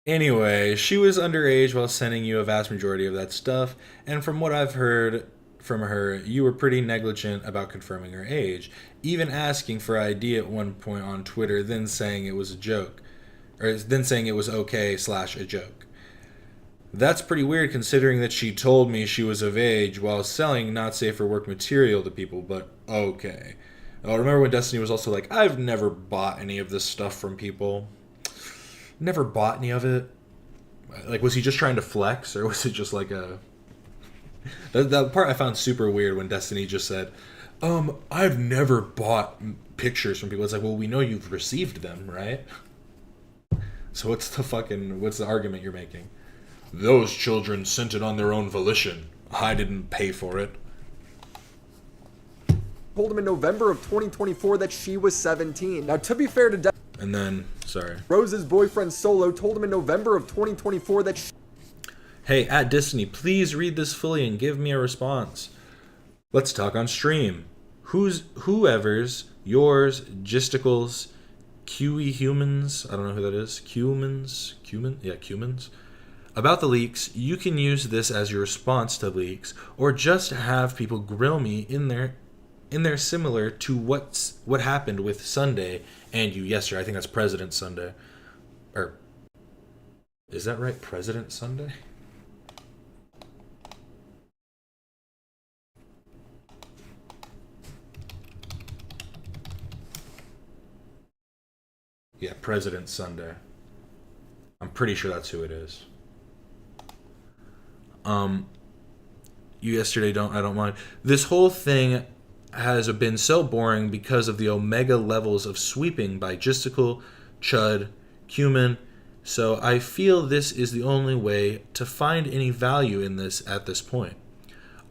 Anyway, she was underage while sending you a vast majority of that stuff, and from what I've heard from her, you were pretty negligent about confirming her age, even asking for ID at one point on Twitter, then saying it was a joke, or then saying it was okay / a joke. That's pretty weird considering that she told me she was of age while selling not safe for work material to people, but okay. I remember when Destiny was also like, I've never bought any of this stuff from people. Never bought any of it. Like, was he just trying to flex, or was it just like a... That part I found super weird when Destiny just said, I've never bought pictures from people. It's like, well, we know you've received them, right? So what's the argument you're making? Those children sent it on their own volition. I didn't pay for it. Told him in November of 2024 that she was 17. Now, to be fair to and then, sorry. Rose's boyfriend Solo told him in November of 2024 that Hey, at Destiny, please read this fully and give me a response. Let's talk on stream. Whoever's, yours, Gisticles, QE humans, I don't know who that is, Cumans, about the leaks, you can use this as your response to leaks, or just have people grill me in there similar to what happened with Sunday and you yesterday. I think that's President Sunday. Or is that right? President Sunday? Yeah, President Sunday. I'm pretty sure that's who it is. You yesterday I don't mind. This whole thing has been so boring because of the omega levels of sweeping by Gisticle, Chud, Cumin, so I feel this is the only way to find any value in this at this point.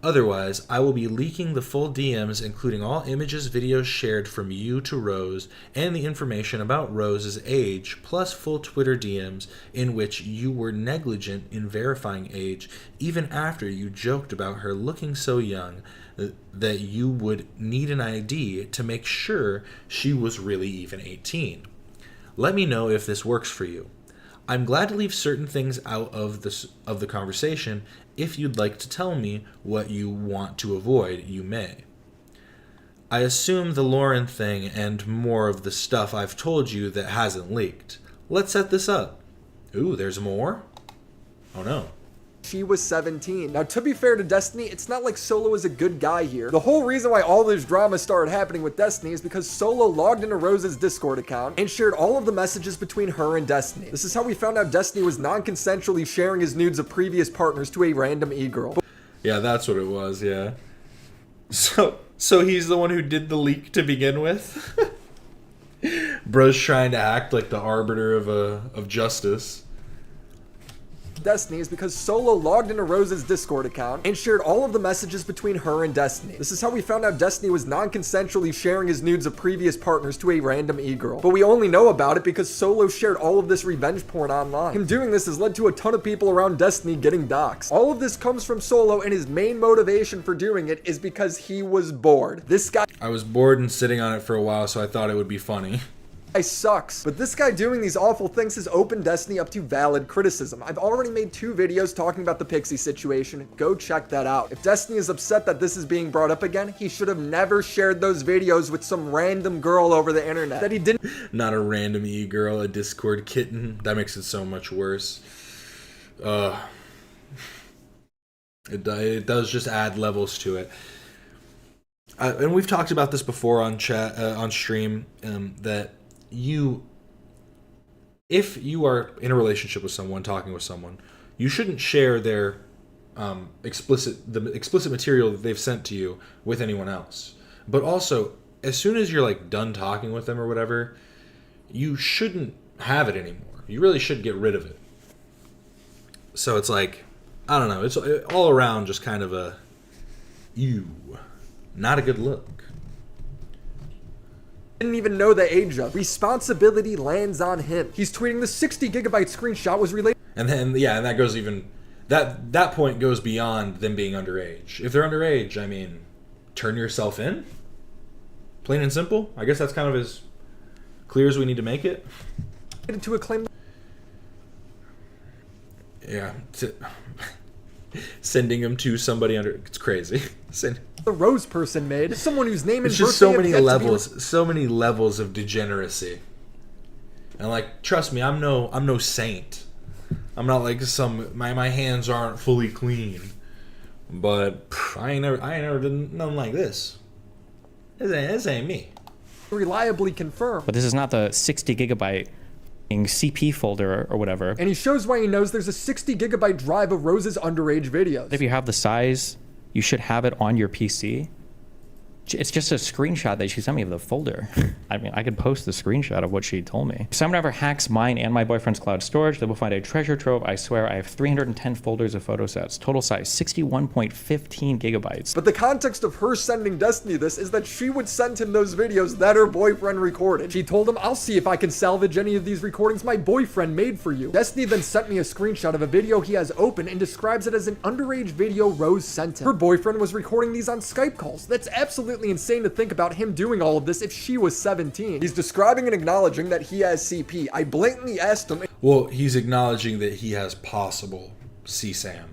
Otherwise, I will be leaking the full DMs, including all images, videos shared from you to Rose, and the information about Rose's age, plus full Twitter DMs in which you were negligent in verifying age, even after you joked about her looking so young that you would need an ID to make sure she was really even 18. Let me know if this works for you. I'm glad to leave certain things out of the conversation. If you'd like to tell me what you want to avoid, you may. I assume the Lauren thing and more of the stuff I've told you that hasn't leaked. Let's set this up. Ooh, there's more? Oh no. she was 17. Now, to be fair to Destiny, it's not like Solo is a good guy here. The whole reason why all this drama started happening with Destiny is because Solo logged into Rose's Discord account and shared all of the messages between her and Destiny. This is how we found out Destiny was non-consensually sharing his nudes of previous partners to a random e-girl. Yeah, that's what it was, yeah. So he's the one who did the leak to begin with? Bro's trying to act like the arbiter of justice. Destiny is because Solo logged into Rose's Discord account and shared all of the messages between her and Destiny. This is how we found out Destiny was non-consensually sharing his nudes of previous partners to a random e-girl. But we only know about it because Solo shared all of this revenge porn online. Him doing this has led to a ton of people around Destiny getting doxxed. All of this comes from Solo, and his main motivation for doing it is because he was bored. This guy... I was bored and sitting on it for a while, so I thought it would be funny. Sucks. But this guy doing these awful things has opened Destiny up to valid criticism. I've already made 2 videos talking about the Pixie situation. Go check that out. If Destiny is upset that this is being brought up again, he should have never shared those videos with some random girl over the internet. That he didn't... Not a random e-girl, a Discord kitten. That makes it so much worse. It does just add levels to it. And we've talked about this before on chat, on stream, that if you are in a relationship with someone, talking with someone, you shouldn't share their explicit material that they've sent to you with anyone else. But also, as soon as you're like done talking with them or whatever, you shouldn't have it anymore. You really should get rid of it. So it's like, I don't know, it's all around just kind of a not a good look. Didn't even know the age of. Responsibility lands on him. He's tweeting the 60 gigabyte screenshot was related. And then, yeah, and that goes even, that point goes beyond them being underage. If they're underage, I mean, turn yourself in? Plain and simple? I guess that's kind of as clear as we need to make it. To a claim. Yeah. Sending them to somebody under, it's crazy. The Rose person made someone whose name is just so many levels of degeneracy. And like, trust me, I'm no saint. I'm not like my hands aren't fully clean. But I ain't never done nothing like this. This ain't me. Reliably confirmed. But this is not the 60 gigabyte CP folder or whatever. And he shows why he knows there's a 60 gigabyte drive of Rose's underage videos. If you have the size, you should have it on your PC. It's just a screenshot that she sent me of the folder. I mean, I could post the screenshot of what she told me. If someone ever hacks mine and my boyfriend's cloud storage, they will find a treasure trove. I swear I have 310 folders of photo sets. Total size, 61.15 gigabytes. But the context of her sending Destiny this is that she would send him those videos that her boyfriend recorded. She told him, I'll see if I can salvage any of these recordings my boyfriend made for you. Destiny then sent me a screenshot of a video he has open and describes it as an underage video Rose sent him. Her boyfriend was recording these on Skype calls. That's absolutely insane to think about him doing all of this if she was 17. He's describing and acknowledging that he has CP. I blatantly asked him. Well, he's acknowledging that he has possible CSAM,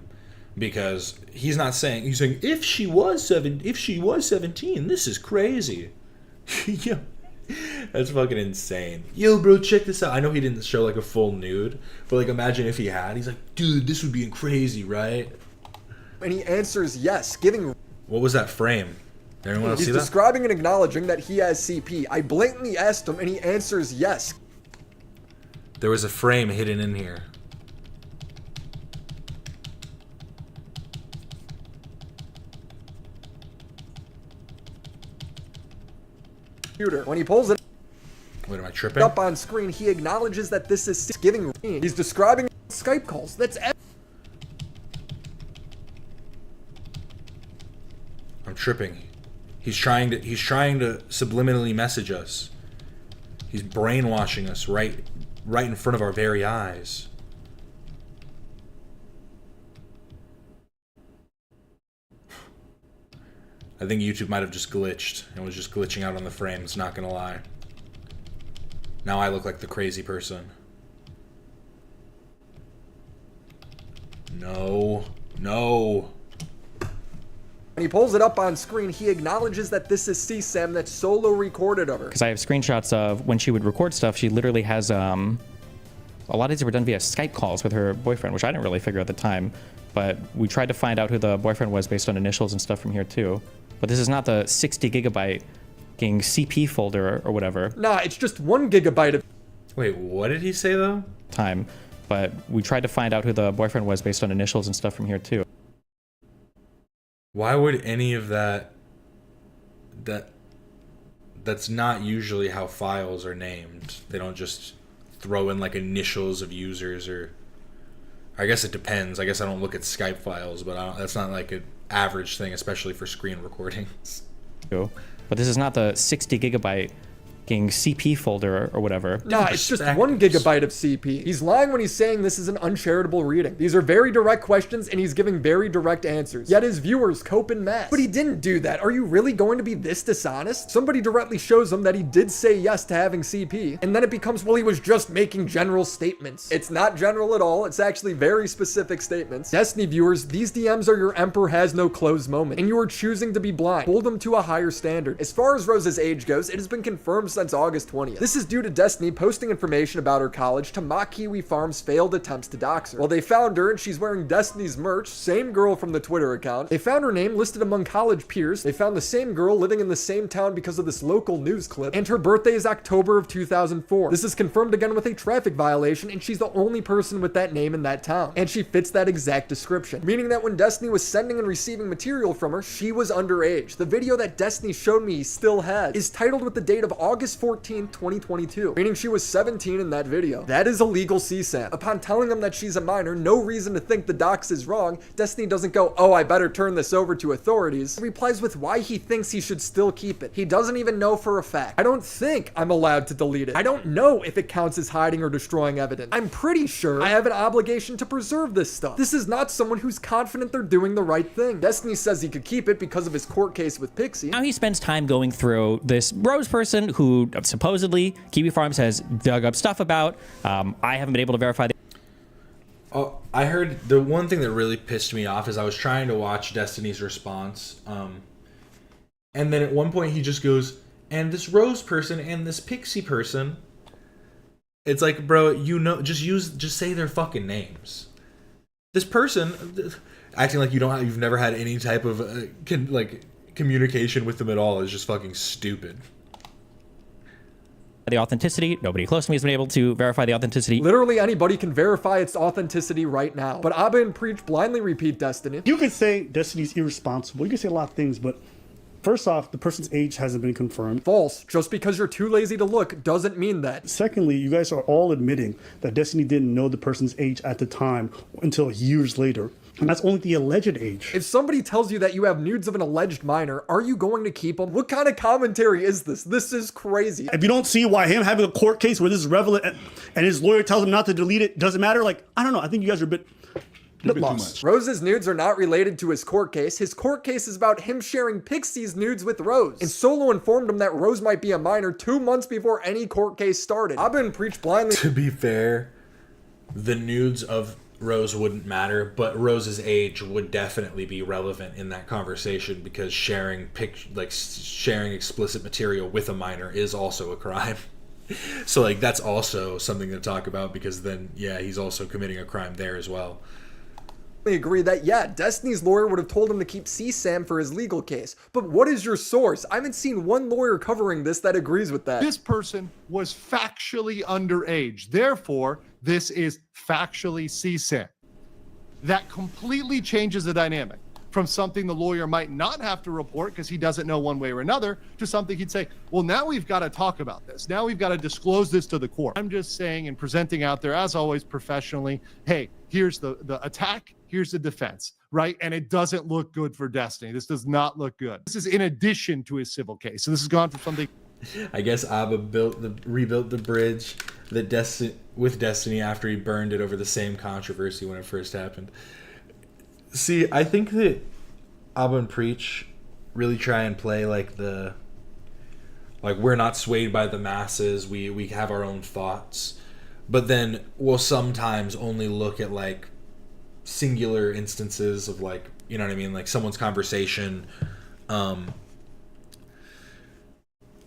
because he's saying if she was 17, this is crazy. Yeah, that's fucking insane. Yo, bro, check this out. I know he didn't show like a full nude, but like imagine if he had. He's like, dude, this would be crazy, right? And he answers yes, giving. What was that frame? Anyone else see that? He's describing and acknowledging that he has CP. I blatantly asked him and he answers yes. There was a frame hidden in here. When he pulls it Wait, am I tripping? up on screen, he acknowledges that this is giving. He's describing Skype calls. That's. I'm tripping. He's trying to subliminally message us. He's brainwashing us right in front of our very eyes. I think YouTube might have just glitched and was just glitching out on the frames, not gonna lie. Now I look like the crazy person. No. When he pulls it up on screen, he acknowledges that this is CSAM that Solo recorded of her. Because I have screenshots of when she would record stuff, she literally has, a lot of these were done via Skype calls with her boyfriend, which I didn't really figure at the time. but we tried to find out who the boyfriend was based on initials and stuff from here too. But this is not the 60 gigabyte fucking CP folder or whatever. Nah, it's just 1 gigabyte of... Wait, what did he say though? Time, but we tried to find out who the boyfriend was based on initials and stuff from here too. Why would any of that's not usually how files are named. They don't just throw in like initials of users, or I guess it depends. I guess I don't look at Skype files, but that's not like an average thing, especially for screen recordings. But this is not the 60 gigabyte CP folder or whatever. Nah, it's just 1 gigabyte of CP. He's lying when he's saying this is an uncharitable reading. These are very direct questions and he's giving very direct answers. Yet his viewers cope in mass. But he didn't do that. Are you really going to be this dishonest? Somebody directly shows him that he did say yes to having CP, and then it becomes, well, he was just making general statements. It's not general at all. It's actually very specific statements. Destiny viewers, these DMs are your emperor has no clothes moment, and you are choosing to be blind. Hold them to a higher standard. As far as Rose's age goes, it has been confirmed since August 20th. This is due to Destiny posting information about her college to mock Kiwi Farm's failed attempts to dox her. Well, they found her and she's wearing Destiny's merch, same girl from the Twitter account. They found her name listed among college peers. They found the same girl living in the same town because of this local news clip, and her birthday is October of 2004. This is confirmed again with a traffic violation, and she's the only person with that name in that town, and she fits that exact description, meaning that when Destiny was sending and receiving material from her, she was underage. The video that Destiny showed me he still has is titled with the date of August 14th, 2022, meaning she was 17 in that video. That is illegal CSAM. Upon telling them that she's a minor, no reason to think the dox is wrong, Destiny doesn't go, oh, I better turn this over to authorities. He replies with why he thinks he should still keep it. He doesn't even know for a fact. I don't think I'm allowed to delete it. I don't know if it counts as hiding or destroying evidence. I'm pretty sure I have an obligation to preserve this stuff. This is not someone who's confident they're doing the right thing. Destiny says he could keep it because of his court case with Pixie. Now he spends time going through this Rose person who supposedly Kiwi Farms has dug up stuff about. I haven't been able to verify. Oh, I heard the one thing that really pissed me off is I was trying to watch Destiny's response, and then at one point he just goes, and this Rose person and this Pixie person. It's like, bro, you know, just say their fucking names. This person acting like you've never had any type of communication with them at all is just fucking stupid. The authenticity. Nobody close to me has been able to verify the authenticity. Literally anybody can verify its authenticity right now. But Abba and Preach blindly repeat Destiny. You could say Destiny's irresponsible. You can say a lot of things, but first off, the person's age hasn't been confirmed. False. Just because you're too lazy to look doesn't mean that. Secondly, you guys are all admitting that Destiny didn't know the person's age at the time until years later. And that's only the alleged age. If somebody tells you that you have nudes of an alleged minor, are you going to keep them? What kind of commentary is this? This is crazy. If you don't see why him having a court case where this is relevant and his lawyer tells him not to delete it doesn't matter, like, I don't know. I think you guys are a bit lost. Rose's nudes are not related to his court case. His court case is about him sharing Pixie's nudes with Rose. And Solo informed him that Rose might be a minor 2 months before any court case started. Abba and Preach blindly. To be fair, the nudes of Rose wouldn't matter, but Rose's age would definitely be relevant in that conversation because sharing explicit material with a minor is also a crime. So like that's also something to talk about because then yeah, he's also committing a crime there as well. Agree that, yeah, Destiny's lawyer would have told him to keep CSAM for his legal case. But what is your source? I haven't seen one lawyer covering this that agrees with that. This person was factually underage. Therefore, this is factually CSAM. That completely changes the dynamic from something the lawyer might not have to report because he doesn't know one way or another to something he'd say, well, now we've got to talk about this. Now we've got to disclose this to the court. I'm just saying and presenting out there, as always, professionally, hey, here's the attack, here's the defense, right? And it doesn't look good for Destiny. This does not look good. This is in addition to his civil case. So this has gone from something. I guess Abba rebuilt the bridge that with Destiny after he burned it over the same controversy when it first happened. See, I think that Abba and Preach really try and play like we're not swayed by the masses, we have our own thoughts, but then we'll sometimes only look at like singular instances of like, you know what I mean, like someone's conversation,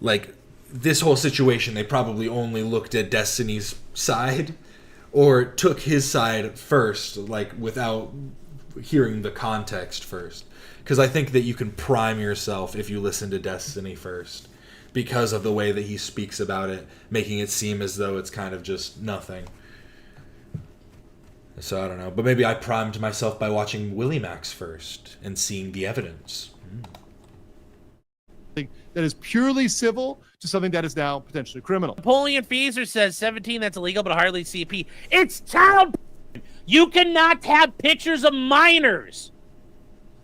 like this whole situation, they probably only looked at Destiny's side or took his side first, like without hearing the context first. Because I think that you can prime yourself if you listen to Destiny first, because of the way that he speaks about it, making it seem as though it's kind of just nothing. So I don't know, but maybe I primed myself by watching WillyMax first and seeing the evidence. That is purely civil to something that is now potentially criminal. Napoleon Feezer says 17, that's illegal, but hardly CP. It's child. You cannot have pictures of minors.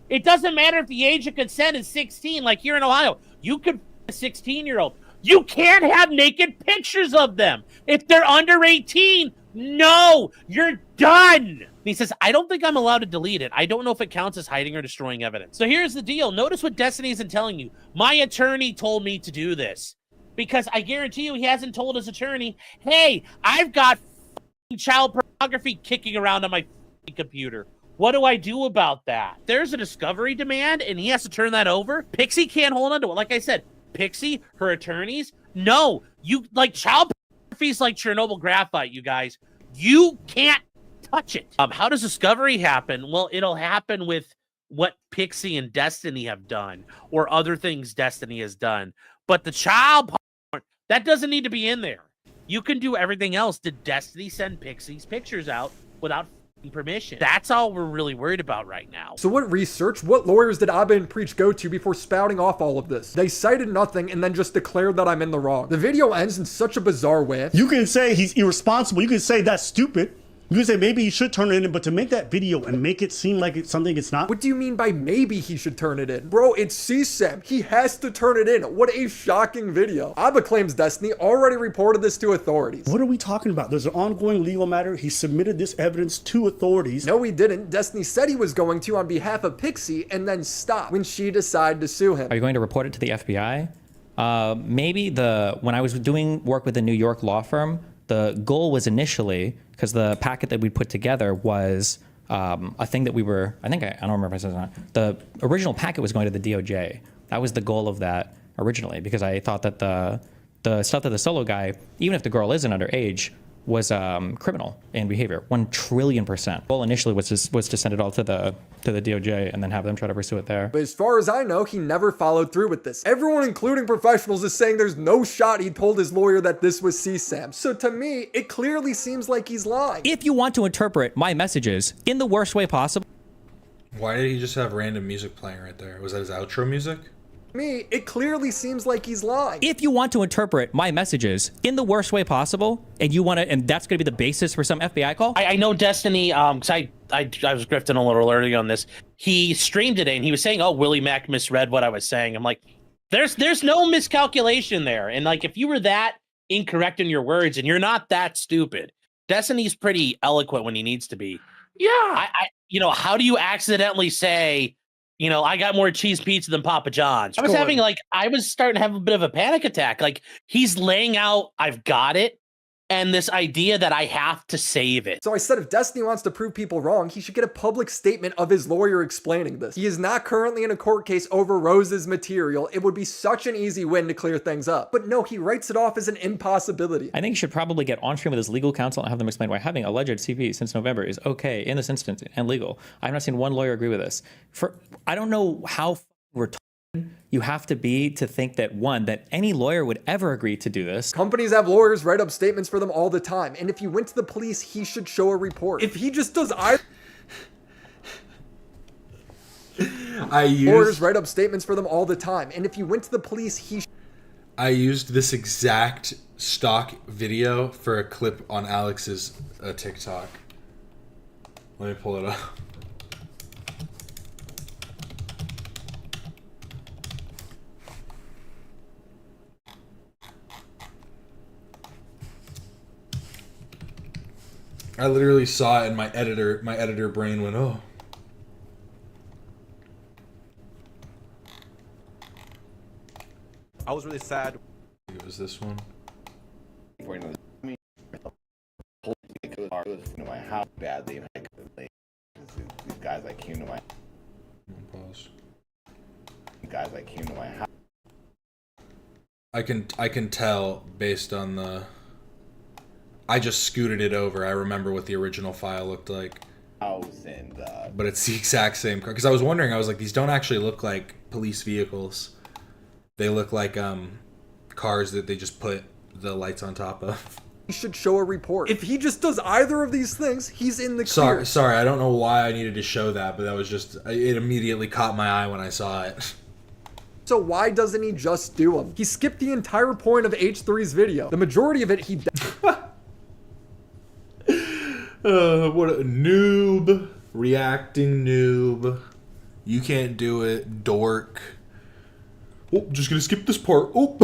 It doesn't matter if the age of consent is 16, like here in Ohio. You could a 16-year-old. You can't have naked pictures of them. If they're under 18, no, you're done. He says, I don't think I'm allowed to delete it. I don't know if it counts as hiding or destroying evidence. So here's the deal. Notice what Destiny isn't telling you. My attorney told me to do this. Because I guarantee you he hasn't told his attorney, hey, I've got child pornography kicking around on my computer. What do I do about that? There's a discovery demand and he has to turn that over. Pixie can't hold on to it. Like I said, Pixie, her attorneys, no. You, like, child pornography is like Chernobyl graphite, you guys. You can't touch it. How does discovery happen? Well, it'll happen with what Pixie and Destiny have done or other things Destiny has done. But the child porn, that doesn't need to be in there. You can do everything else. Did Destiny send Pixie's pictures out without permission? That's all we're really worried about right now. So what research, what lawyers did Abba and Preach go to before spouting off all of this? They cited nothing and then just declared that I'm in the wrong. The video ends in such a bizarre way. You can say he's irresponsible. You can say that's stupid. You can say maybe he should turn it in, but to make that video and make it seem like it's something it's not. What do you mean by maybe he should turn it in? Bro, it's CSAM. He has to turn it in. What a shocking video. Abba claims Destiny already reported this to authorities. What are we talking about? There's an ongoing legal matter. He submitted this evidence to authorities. No, he didn't. Destiny said he was going to on behalf of Pixie and then stopped when she decided to sue him. Are you going to report it to the FBI? Maybe when I was doing work with a New York law firm, the goal was initially, because the packet that we put together was a thing that we were, I don't remember if I said it or not. The original packet was going to the DOJ. That was the goal of that originally, because I thought that the stuff that the solo guy, even if the girl isn't underage, was criminal in behavior, 1,000,000,000%. Goal initially was to send it all to the DOJ and then have them try to pursue it there. But as far as I know, he never followed through with this. Everyone, including professionals, is saying there's no shot he told his lawyer that this was CSAM. So to me, it clearly seems like he's lying. If you want to interpret my messages in the worst way possible. Why did he just have random music playing right there? Was that his outro music? Me, it clearly seems like he's lying. If you want to interpret my messages in the worst way possible, and that's going to be the basis for some FBI call. I know Destiny, because I was grifting a little early on this. He streamed it and he was saying, "Oh, Willie Mac misread what I was saying." I'm like, there's no miscalculation there. And like, if you were that incorrect in your words, and you're not that stupid, Destiny's pretty eloquent when he needs to be. Yeah. How do you accidentally say, I got more cheese pizza than Papa John's? I was starting to have a bit of a panic attack. Like, he's laying out, I've got it, and this idea that I have to save it. So I said if Destiny wants to prove people wrong, he should get a public statement of his lawyer explaining this. He is not currently in a court case over Rose's material. It would be such an easy win to clear things up. But no, he writes it off as an impossibility. I think he should probably get on stream with his legal counsel and have them explain why having alleged CP since November is okay in this instance and legal. I've not seen one lawyer agree with this. I don't know how retarded you have to be to think that any lawyer would ever agree to do this. Companies have lawyers write up statements for them all the time, and if you went to the police, he should show a report. If he just does lawyers write up statements for them all the time, and if you went to the police, I used this exact stock video for a clip on Alex's TikTok. Let me pull it up. I literally saw it and my editor brain went, oh. I was really sad. It was this one. How bad they make it. These guys like came to my pause. Guys like came to my house. I can tell based on the. I just scooted it over. I remember what the original file looked like. house and. But it's the exact same car. Because I was wondering, I was like, these don't actually look like police vehicles. They look like cars that they just put the lights on top of. He should show a report. If he just does either of these things, he's in the clear. Sorry, I don't know why I needed to show that, but that was just, it immediately caught my eye when I saw it. So why doesn't he just do them? He skipped the entire point of H3's video. The majority of it he what a noob. Reacting noob. You can't do it, dork. Oh, just gonna skip this part. Oh.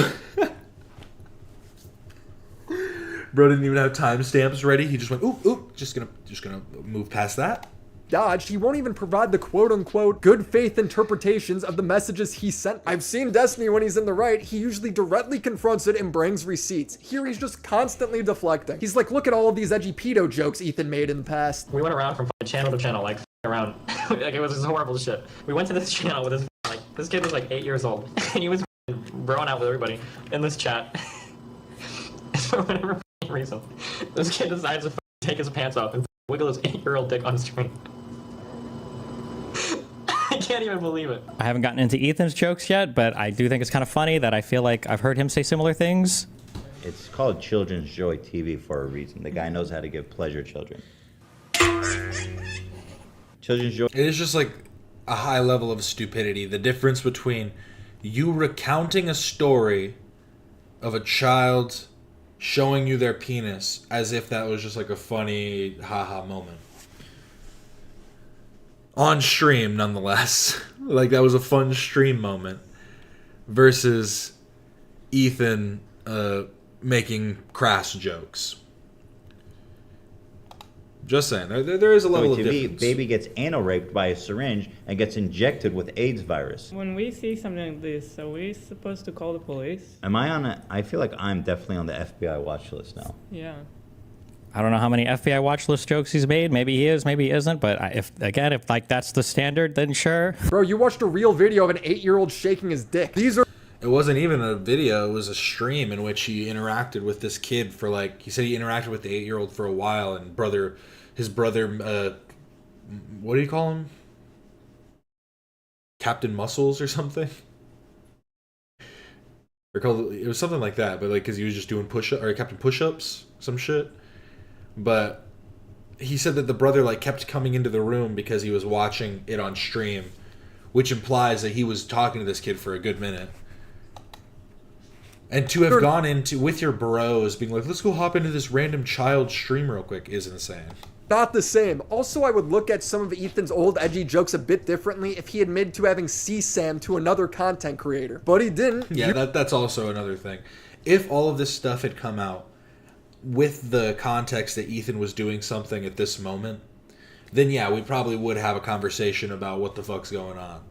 Bro didn't even have timestamps ready. He just went, oop, just gonna move past that. Dodged. He won't even provide the quote-unquote good faith interpretations of the messages he sent. I've seen Destiny when he's in the right, he usually directly confronts it and brings receipts. Here he's just constantly deflecting. He's like, look at all of these edgy pedo jokes Ethan made in the past. We went around from channel to channel, like around. Like it was just horrible shit. We went to this channel with this kid was like 8 years old, and he was broing out with everybody in this chat. And for whatever reason, this kid decides to take his pants off and wiggle his 8-year-old dick on screen. I can't even believe it. I haven't gotten into Ethan's jokes yet, but I do think it's kind of funny that I feel like I've heard him say similar things. It's called Children's Joy TV for a reason. The guy knows how to give pleasure to children. Children's Joy. It is just like a high level of stupidity. The difference between you recounting a story of a child showing you their penis as if that was just like a funny haha moment. On stream, nonetheless. Like that was a fun stream moment. Versus Ethan making crass jokes. Just saying, there is a level of difference. Baby gets anal raped by a syringe and gets injected with AIDS virus. When we see something like this, are we supposed to call the police? Am I on a? I feel like I'm definitely on the FBI watch list now. Yeah. I don't know how many FBI watch list jokes he's made. Maybe he is, maybe he isn't. But if like that's the standard, then sure. Bro, you watched a real video of an 8-year-old shaking his dick. These are. It wasn't even a video, it was a stream in which he interacted with this kid for like, he said he interacted with the 8-year-old for a while, and his brother, what do you call him? Captain Muscles or something? It was something like that, but like, cause he was just doing Captain Push-Ups, some shit. But he said that the brother like kept coming into the room because he was watching it on stream, which implies that he was talking to this kid for a good minute. And to have gone into with your bros being like, let's go hop into this random child stream real quick is insane. Not the same. Also, I would look at some of Ethan's old edgy jokes a bit differently if he admitted to having CSAM to another content creator. But he didn't. Yeah, that's also another thing. If all of this stuff had come out with the context that Ethan was doing something at this moment, then yeah, we probably would have a conversation about what the fuck's going on.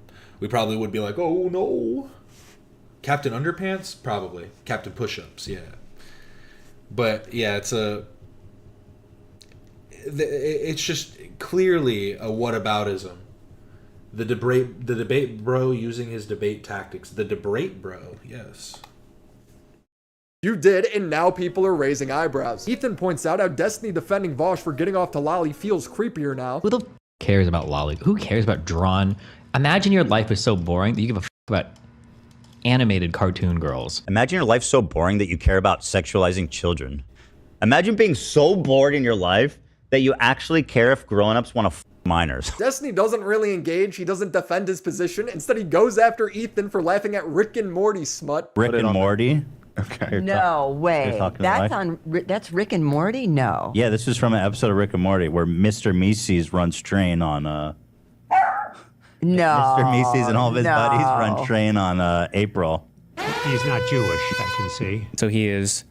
We probably would be like, oh no. Captain Underpants? Probably. Captain Push-Ups, yeah. But yeah, it's just clearly a whataboutism. The debate bro using his debate tactics. The debate bro, yes. You did, and now people are raising eyebrows. Ethan points out how Destiny defending Vosh for getting off to Lolly feels creepier now. Who the cares about Lolly? Who cares about drawn? Imagine your life is so boring that you give a about animated cartoon girls. Imagine your life so boring that you care about sexualizing children. Imagine being so bored in your life that you actually care if grown-ups want to minors. Destiny doesn't really engage. He doesn't defend his position. Instead, he goes after Ethan for laughing at Rick and Morty smut. Rick and Morty? Okay. No way. That's Rick and Morty? No. Yeah, this is from an episode of Rick and Morty where Mr. Mises runs train on No. Mr. Mises and all of his buddies run train on April. He's not Jewish, I can see. So he is.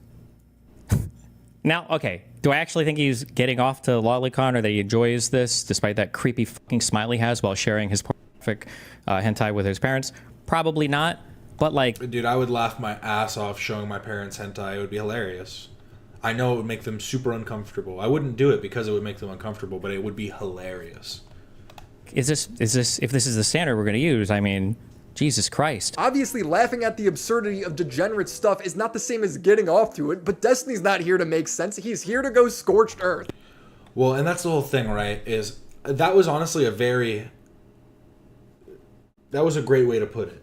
Now, okay, do I actually think he's getting off to Lolicon or that he enjoys this despite that creepy fucking smile he has while sharing his pornographic hentai with his parents? Probably not, but like... Dude, I would laugh my ass off showing my parents hentai. It would be hilarious. I know it would make them super uncomfortable. I wouldn't do it because it would make them uncomfortable, but it would be hilarious. If this is the standard we're going to use, I mean, Jesus Christ. Obviously, laughing at the absurdity of degenerate stuff is not the same as getting off to it, but Destiny's not here to make sense. He's here to go scorched earth. Well, and that's the whole thing, right? Is that was honestly that was a great way to put it.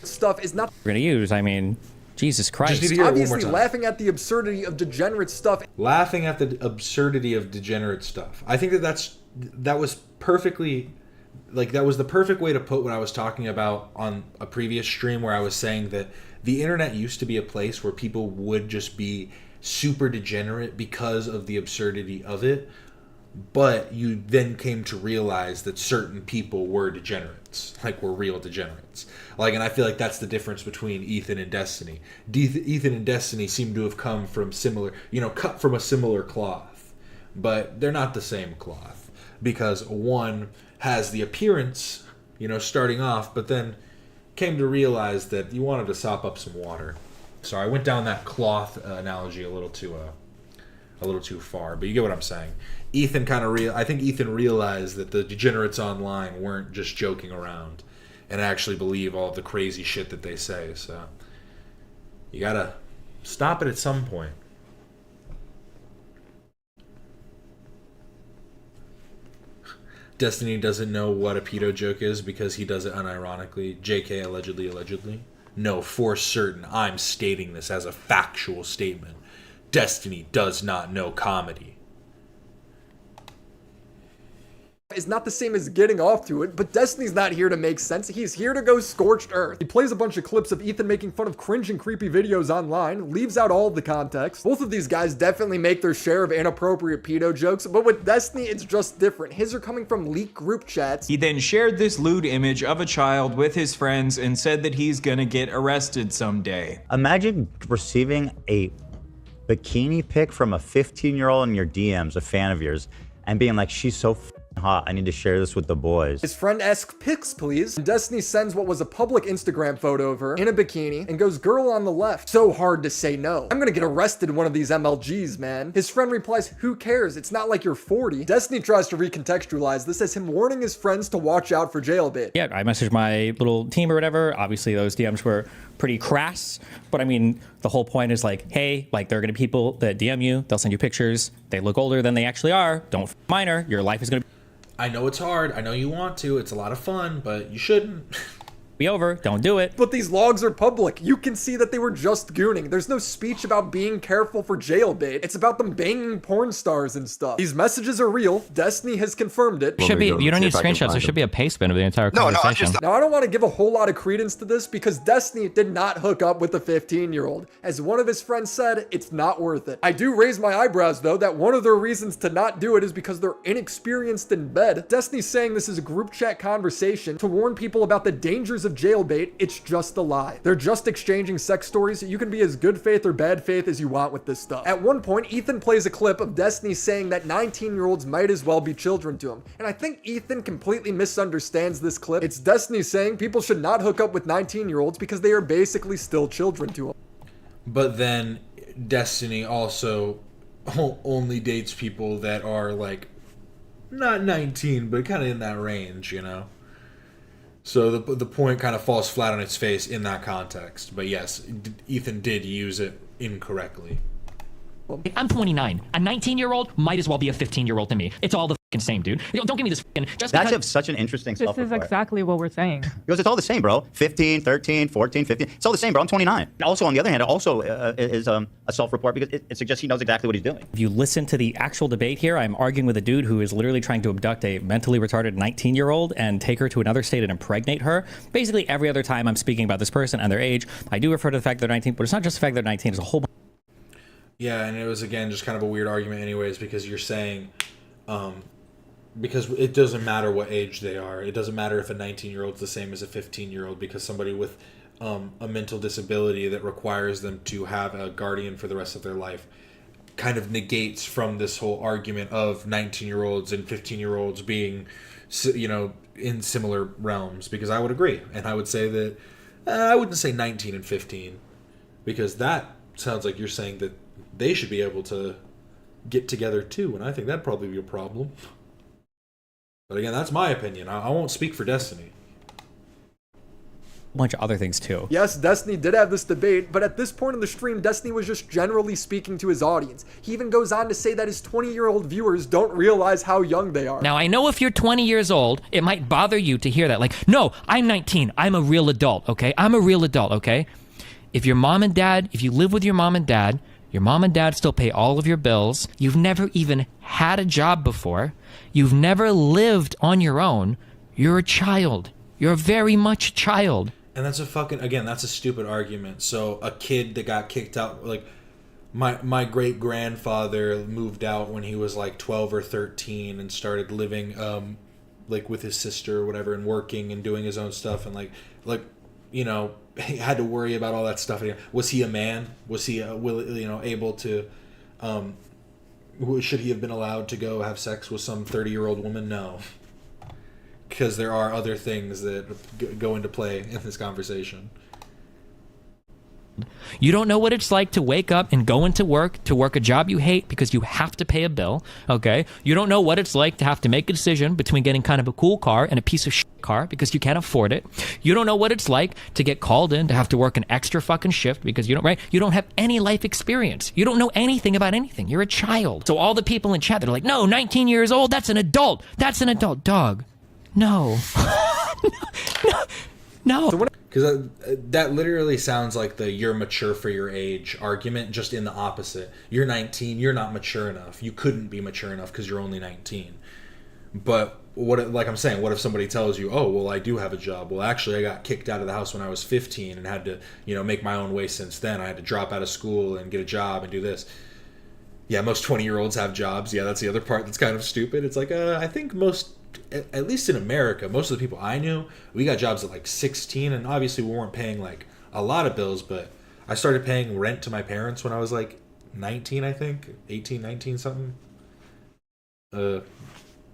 Stuff is not We're gonna use. I mean, Jesus Christ. Just need to hear it one more obviously time. laughing at the absurdity of degenerate stuff. Laughing at the absurdity of degenerate stuff. I think that was perfectly, like, that was the perfect way to put what I was talking about on a previous stream, where I was saying that the internet used to be a place where people would just be super degenerate because of the absurdity of it, but you then came to realize that certain people were degenerates, like were real degenerates. Like, and I feel like that's the difference between Ethan and Destiny. Ethan and Destiny seem to have come from similar, cut from a similar cloth, but they're not the same cloth, because one has the appearance, starting off, but then came to realize that you wanted to sop up some water. So I went down that cloth analogy a little too far, but you get what I'm saying. I think Ethan realized that the degenerates online weren't just joking around and actually believe all the crazy shit that they say. So you gotta stop it at some point. Destiny doesn't know what a pedo joke is because he does it unironically. JK, allegedly. No, for certain, I'm stating this as a factual statement. Destiny does not know comedy. Is not the same as getting off to it, but Destiny's not here to make sense. He's here to go scorched earth. He plays a bunch of clips of Ethan making fun of cringe and creepy videos online, leaves out all of the context. Both of these guys definitely make their share of inappropriate pedo jokes, but with Destiny, it's just different. His are coming from leaked group chats. He then shared this lewd image of a child with his friends and said that he's gonna get arrested someday. Imagine receiving a bikini pic from a 15-year-old in your DMs, a fan of yours, and being like, she's so hot, I need to share this with the boys. His friend asks, pics please. And Destiny sends what was a public Instagram photo of her in a bikini and goes, girl on the left. So hard to say no. I'm gonna get arrested in one of these MLGs, man. His friend replies, who cares? It's not like you're 40. Destiny tries to recontextualize this as him warning his friends to watch out for jailbait. Yeah, I messaged my little team or whatever. Obviously, those DMs were pretty crass, but I mean, the whole point is like, hey, like, there are gonna be people that DM you, they'll send you pictures, they look older than they actually are, don't minor, your life is gonna I know it's hard, I know you want to, it's a lot of fun, but you shouldn't. be over, don't do it. But these logs are public. You can see that they were just gooning. There's no speech about being careful for jailbait. It's about them banging porn stars and stuff. These messages are real. Destiny has confirmed it. Should be. You don't need screenshots. There should be a paste bin of the entire conversation. Now, I don't want to give a whole lot of credence to this because Destiny did not hook up with the 15-year-old. As one of his friends said, it's not worth it. I do raise my eyebrows, though, that one of their reasons to not do it is because they're inexperienced in bed. Destiny's saying this is a group chat conversation to warn people about the dangers of jailbait. It's just a lie. They're just exchanging sex stories. You can be as good faith or bad faith as you want with this stuff. At one point, Ethan plays a clip of Destiny saying that 19-year-olds might as well be children to him. And I think Ethan completely misunderstands this clip. It's Destiny saying people should not hook up with 19-year-olds because they are basically still children to him. But then Destiny also only dates people that are like not 19, but kind of in that range, So the point kind of falls flat on its face in that context. But yes, Ethan did use it incorrectly. I'm 29. A 19-year-old might as well be a 15-year-old to me. It's all the fucking same, dude. Don't give me this fucking... That's such an interesting This is exactly what we're saying. Because it's all the same, bro. 15, 13, 14, 15. It's all the same, bro. I'm 29. Also, on the other hand, it also is a self-report because it suggests he knows exactly what he's doing. If you listen to the actual debate here, I'm arguing with a dude who is literally trying to abduct a mentally retarded 19-year-old and take her to another state and impregnate her. Basically, every other time I'm speaking about this person and their age, I do refer to the fact that they're 19, but it's not just the fact that they're 19, it's a whole bunch. Yeah, and it was, again, just kind of a weird argument anyways, because you're saying, because it doesn't matter what age they are. It doesn't matter if a 19-year-old's the same as a 15-year-old, because somebody with a mental disability that requires them to have a guardian for the rest of their life kind of negates from this whole argument of 19-year-olds and 15-year-olds being, in similar realms, because I would agree. And I would say that, I wouldn't say 19 and 15, because that sounds like you're saying that they should be able to get together too, and I think that'd probably be a problem. But again, that's my opinion. I won't speak for Destiny. bunch of other things too. Yes, Destiny did have this debate, but at this point in the stream, Destiny was just generally speaking to his audience. He even goes on to say that his 20-year-old viewers don't realize how young they are. Now, I know if you're 20 years old, it might bother you to hear that. Like, no, I'm 19. I'm a real adult, okay? I'm a real adult, okay? If your mom and dad, if you live with your mom and dad still pay all of your bills, you've never even had a job before, you've never lived on your own, you're a child. You're very much a child. And that's a fucking, again, that's a stupid argument. So a kid that got kicked out, like my great grandfather moved out when he was like 12 or 13 and started living like with his sister or whatever and working and doing his own stuff and like you know, he had to worry about all that stuff. Was he a man? Was he able to should he have been allowed to go have sex with some 30-year-old woman? No. Because there are other things that go into play in this conversation. You don't know what it's like to wake up and go into work, to work a job you hate because you have to pay a bill, okay? You don't know what it's like to have to make a decision between getting kind of a cool car and a piece of shit car because you can't afford it. You don't know what it's like to get called in to have to work an extra fucking shift because you don't have any life experience. You don't know anything about anything. You're a child. So all the people in chat, they're like, no, 19 years old, that's an adult. That's an adult. Dog. No. No. Because that literally sounds like the you're mature for your age argument, just in the opposite. You're 19, you're not mature enough. You couldn't be mature enough because you're only 19. But like I'm saying, what if somebody tells you, oh, well, I do have a job. Well, actually, I got kicked out of the house when I was 15 and had to, make my own way since then. I had to drop out of school and get a job and do this. Yeah, most 20-year-olds have jobs. Yeah, that's the other part that's kind of stupid. It's like, I think most, at least in America, most of the people I knew, we got jobs at like 16, and obviously we weren't paying like a lot of bills, but I started paying rent to my parents when I was like 19, I think, 18, 19, something. And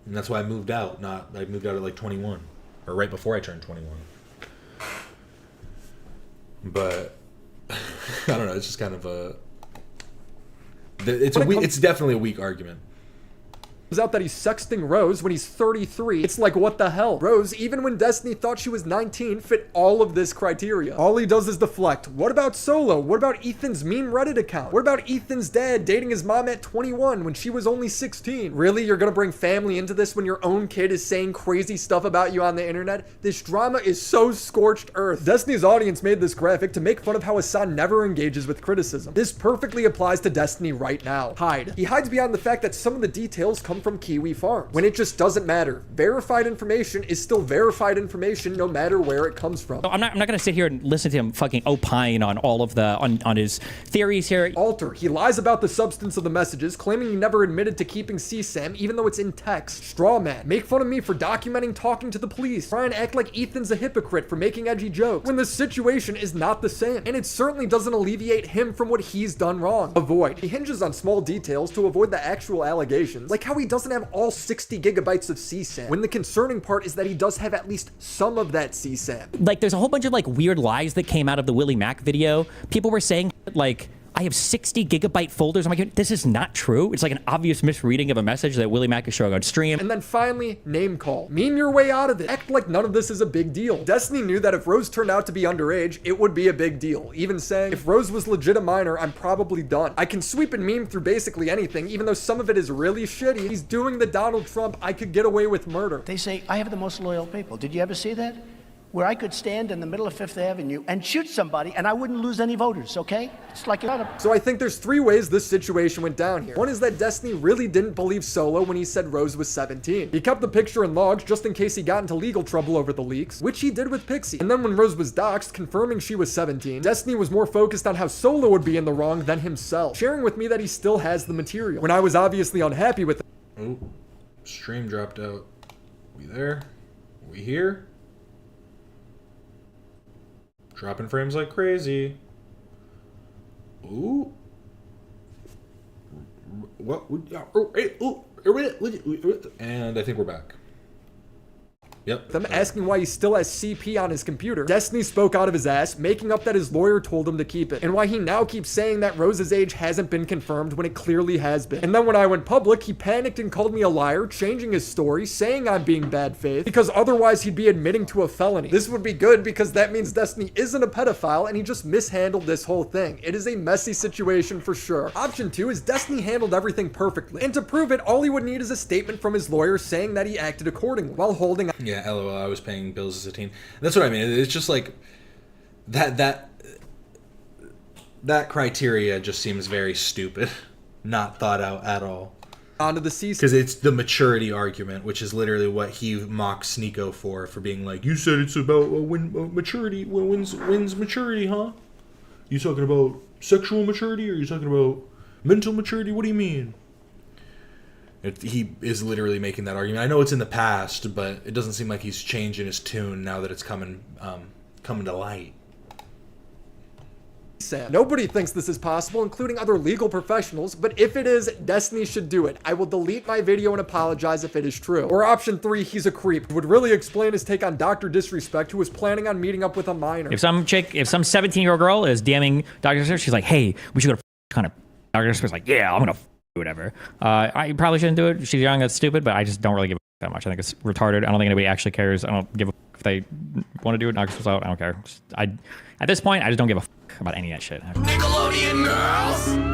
that's why I moved out. I moved out at like 21, or right before I turned 21. But I don't know. It's just kind of a. It's definitely a weak argument. Out that he's sexting Rose when he's 33. It's like, what the hell? Rose, even when Destiny thought she was 19, fit all of this criteria. All he does is deflect. What about Solo? What about Ethan's meme Reddit account? What about Ethan's dad dating his mom at 21 when she was only 16? Really? You're gonna bring family into this when your own kid is saying crazy stuff about you on the internet? This drama is so scorched earth. Destiny's audience made this graphic to make fun of how Hassan never engages with criticism. This perfectly applies to Destiny right now. Hide. He hides beyond the fact that some of the details come from Kiwi Farms, when it just doesn't matter. Verified information is still verified information no matter where it comes from. I'm not gonna sit here and listen to him fucking opine on all of the on his theories here. Alter. He lies about the substance of the messages, claiming he never admitted to keeping CSAM even though it's in text. Straw man. Make fun of me for documenting talking to the police. Try and act like Ethan's a hypocrite for making edgy jokes when the situation is not the same, and it certainly doesn't alleviate him from what he's done wrong. Avoid. He hinges on small details to avoid the actual allegations, like how he doesn't have all 60 gigabytes of CSAM, when the concerning part is that he does have at least some of that CSAM. Like, there's a whole bunch of like weird lies that came out of the WillyMac video. People were saying like, I have 60 gigabyte folders. I'm like, this is not true. It's like an obvious misreading of a message that WillyMac is showing on stream. And then finally, name call. Meme your way out of it. Act like none of this is a big deal. Destiny knew that if Rose turned out to be underage, it would be a big deal. Even saying, if Rose was legit a minor, I'm probably done. I can sweep and meme through basically anything, even though some of it is really shitty. He's doing the Donald Trump, I could get away with murder. They say, I have the most loyal people. Did you ever see that? Where I could stand in the middle of Fifth Avenue and shoot somebody and I wouldn't lose any voters, okay? It's like So I think there's three ways this situation went down here. One is that Destiny really didn't believe Solo when he said Rose was 17. He kept the picture and logs just in case he got into legal trouble over the leaks, which he did with Pixie. And then when Rose was doxxed, confirming she was 17, Destiny was more focused on how Solo would be in the wrong than himself, sharing with me that he still has the material, when I was obviously unhappy with it. Oh, stream dropped out. We there? We here? Dropping frames like crazy. Ooh. What? And I think we're back. Yep. Them asking why he still has CP on his computer. Destiny spoke out of his ass, making up that his lawyer told him to keep it, and why he now keeps saying that Rose's age hasn't been confirmed when it clearly has been. And then when I went public, he panicked and called me a liar, changing his story, saying I'm being bad faith, because otherwise he'd be admitting to a felony. This would be good because that means Destiny isn't a pedophile and he just mishandled this whole thing. It is a messy situation for sure. Option 2 is Destiny handled everything perfectly, and to prove it, all he would need is a statement from his lawyer saying that he acted accordingly while holding. Yeah, LOL, I was paying bills as a teen. That's what I mean. It's just like that criteria just seems very stupid, not thought out at all. Onto the cease. Because it's the maturity argument, which is literally what he mocks Sneeko for being like, you said it's about maturity. When's maturity, huh? You talking about sexual maturity, or are you talking about mental maturity? What do you mean? He is literally making that argument. I know it's in the past, but it doesn't seem like he's changing his tune now that it's coming to light. Nobody thinks this is possible, including other legal professionals, but if it is, Destiny should do it. I will delete my video and apologize if it is true. Or option 3, he's a creep. It would really explain his take on Dr. Disrespect, who was planning on meeting up with a minor. If some 17-year-old girl is DMing Dr. Disrespect, she's like, hey, we should go to kind of. Dr. Disrespect's like, yeah, I'm gonna whatever. I probably shouldn't do it. She's young, that's stupid, but I just don't really give a that much. I think it's retarded. I don't think anybody actually cares. I don't give a if they want to do it, knock themselves out. I don't care. At this point, I just don't give a about any of that shit. Nickelodeon girls!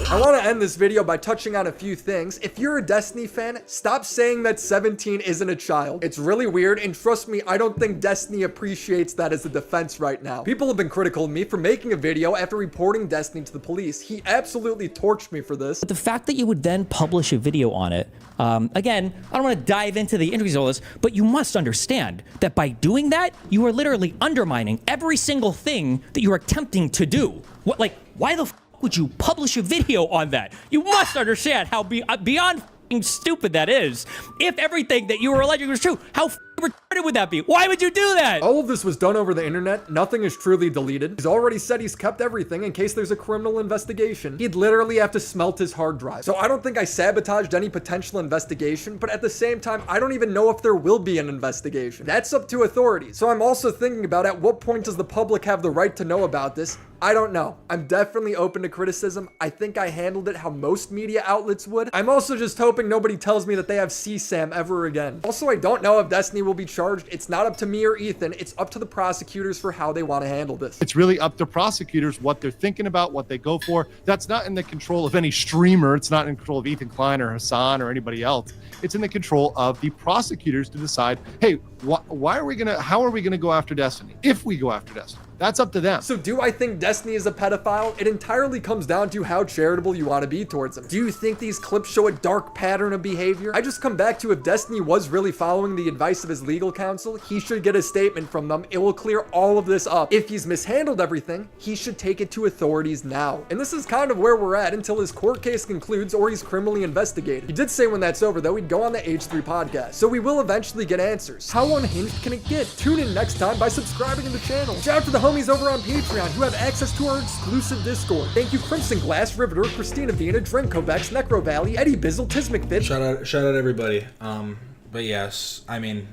I want to end this video by touching on a few things. If you're a Destiny fan, stop saying that 17 isn't a child. It's really weird, and trust me, I don't think Destiny appreciates that as a defense right now. People have been critical of me for making a video after reporting Destiny to the police. He absolutely torched me for this. But the fact that you would then publish a video on it, again, I don't want to dive into the intricacies of all this, but you must understand that by doing that, you are literally undermining every single thing that you are attempting to do. What, like, why the f would you publish a video on that? You must understand how beyond stupid that is. If everything that you were alleging was true, how retarded would that be? Why would you do that? All of this was done over the internet. Nothing is truly deleted. He's already said he's kept everything in case there's a criminal investigation. He'd literally have to smelt his hard drive. So I don't think I sabotaged any potential investigation, but at the same time, I don't even know if there will be an investigation. That's up to authorities. So I'm also thinking about at what point does the public have the right to know about this? I don't know. I'm definitely open to criticism. I think I handled it how most media outlets would. I'm also just hoping nobody tells me that they have CSAM ever again. Also, I don't know if Destiny will be charged. It's not up to me or Ethan. It's up to the prosecutors for how they want to handle this. It's really up to prosecutors what they're thinking about, what they go for. That's not in the control of any streamer. It's not in control of Ethan Klein or Hassan or anybody else. It's in the control of the prosecutors to decide, hey, how are we gonna go after Destiny? If we go after Destiny. That's up to them. So do I think Destiny is a pedophile? It entirely comes down to how charitable you want to be towards him. Do you think these clips show a dark pattern of behavior? I just come back to if Destiny was really following the advice of his legal counsel, he should get a statement from them. It will clear all of this up. If he's mishandled everything, he should take it to authorities now. And this is kind of where we're at until his court case concludes or he's criminally investigated. He did say when that's over though, he'd go on the H3 podcast. So we will eventually get answers. How unhinged can it get? Tune in next time by subscribing to the channel. Shout out to the homies over on Patreon who have access to our exclusive Discord. Thank you Crimson Glass, Riveter, Christina Vina, Drinkovex, Necro Valley, Eddie Bizzle, Tismicfit. Shout out everybody. But yes, I mean,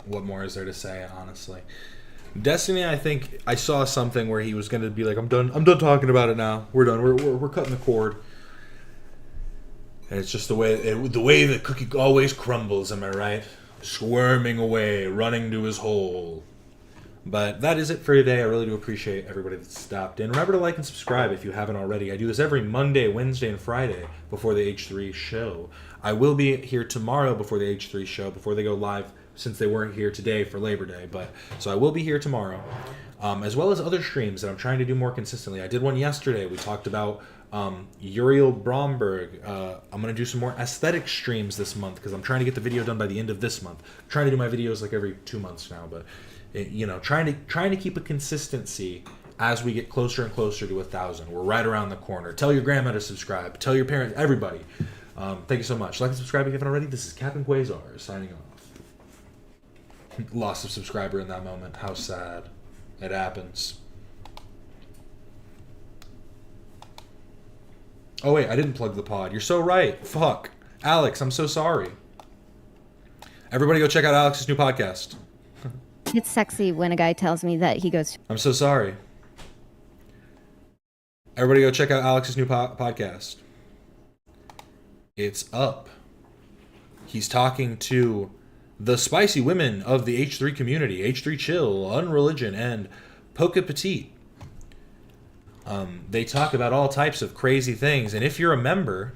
what more is there to say, honestly? Destiny, I think I saw something where he was gonna be like, I'm done talking about it now. We're done. We're cutting the cord. And it's just the way the cookie always crumbles, am I right? Squirming away, running to his hole. But that is it for today. I really do appreciate everybody that stopped in. Remember to like and subscribe if you haven't already. I do this every Monday, Wednesday, and Friday before the H3 show. I will be here tomorrow before the H3 show, before they go live, since they weren't here today for Labor Day. So I will be here tomorrow, as well as other streams that I'm trying to do more consistently. I did one yesterday. We talked about Uriel Bromberg. I'm going to do some more aesthetic streams this month because I'm trying to get the video done by the end of this month. I'm trying to do my videos like every 2 months now, but trying to keep a consistency as we get closer and closer to 1,000. We're right around the corner. Tell your grandma to subscribe. Tell your parents, everybody. Thank you so much. Like and subscribe if you haven't already. This is Captain Quasar signing off. Lost a subscriber in that moment. How sad. It happens. Oh wait, I didn't plug the pod. You're so right. Fuck. Alex, I'm so sorry. Everybody go check out Alex's new podcast. It's sexy when a guy tells me that he goes. I'm so sorry. Everybody go check out Alex's new podcast. It's up. He's talking to the spicy women of the H3 community, H3 Chill, Unreligion, and Poke Petite. They talk about all types of crazy things, and if you're a member,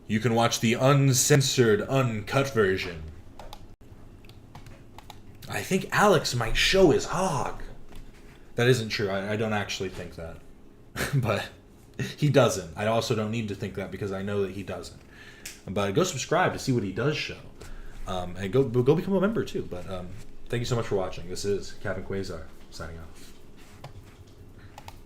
you can watch the uncensored, uncut version. I think Alex might show his hog. That isn't true. I don't actually think that. But he doesn't. I also don't need to think that because I know that he doesn't. But go subscribe to see what he does show. And go become a member too. But thank you so much for watching. This is Captain Quasar signing off.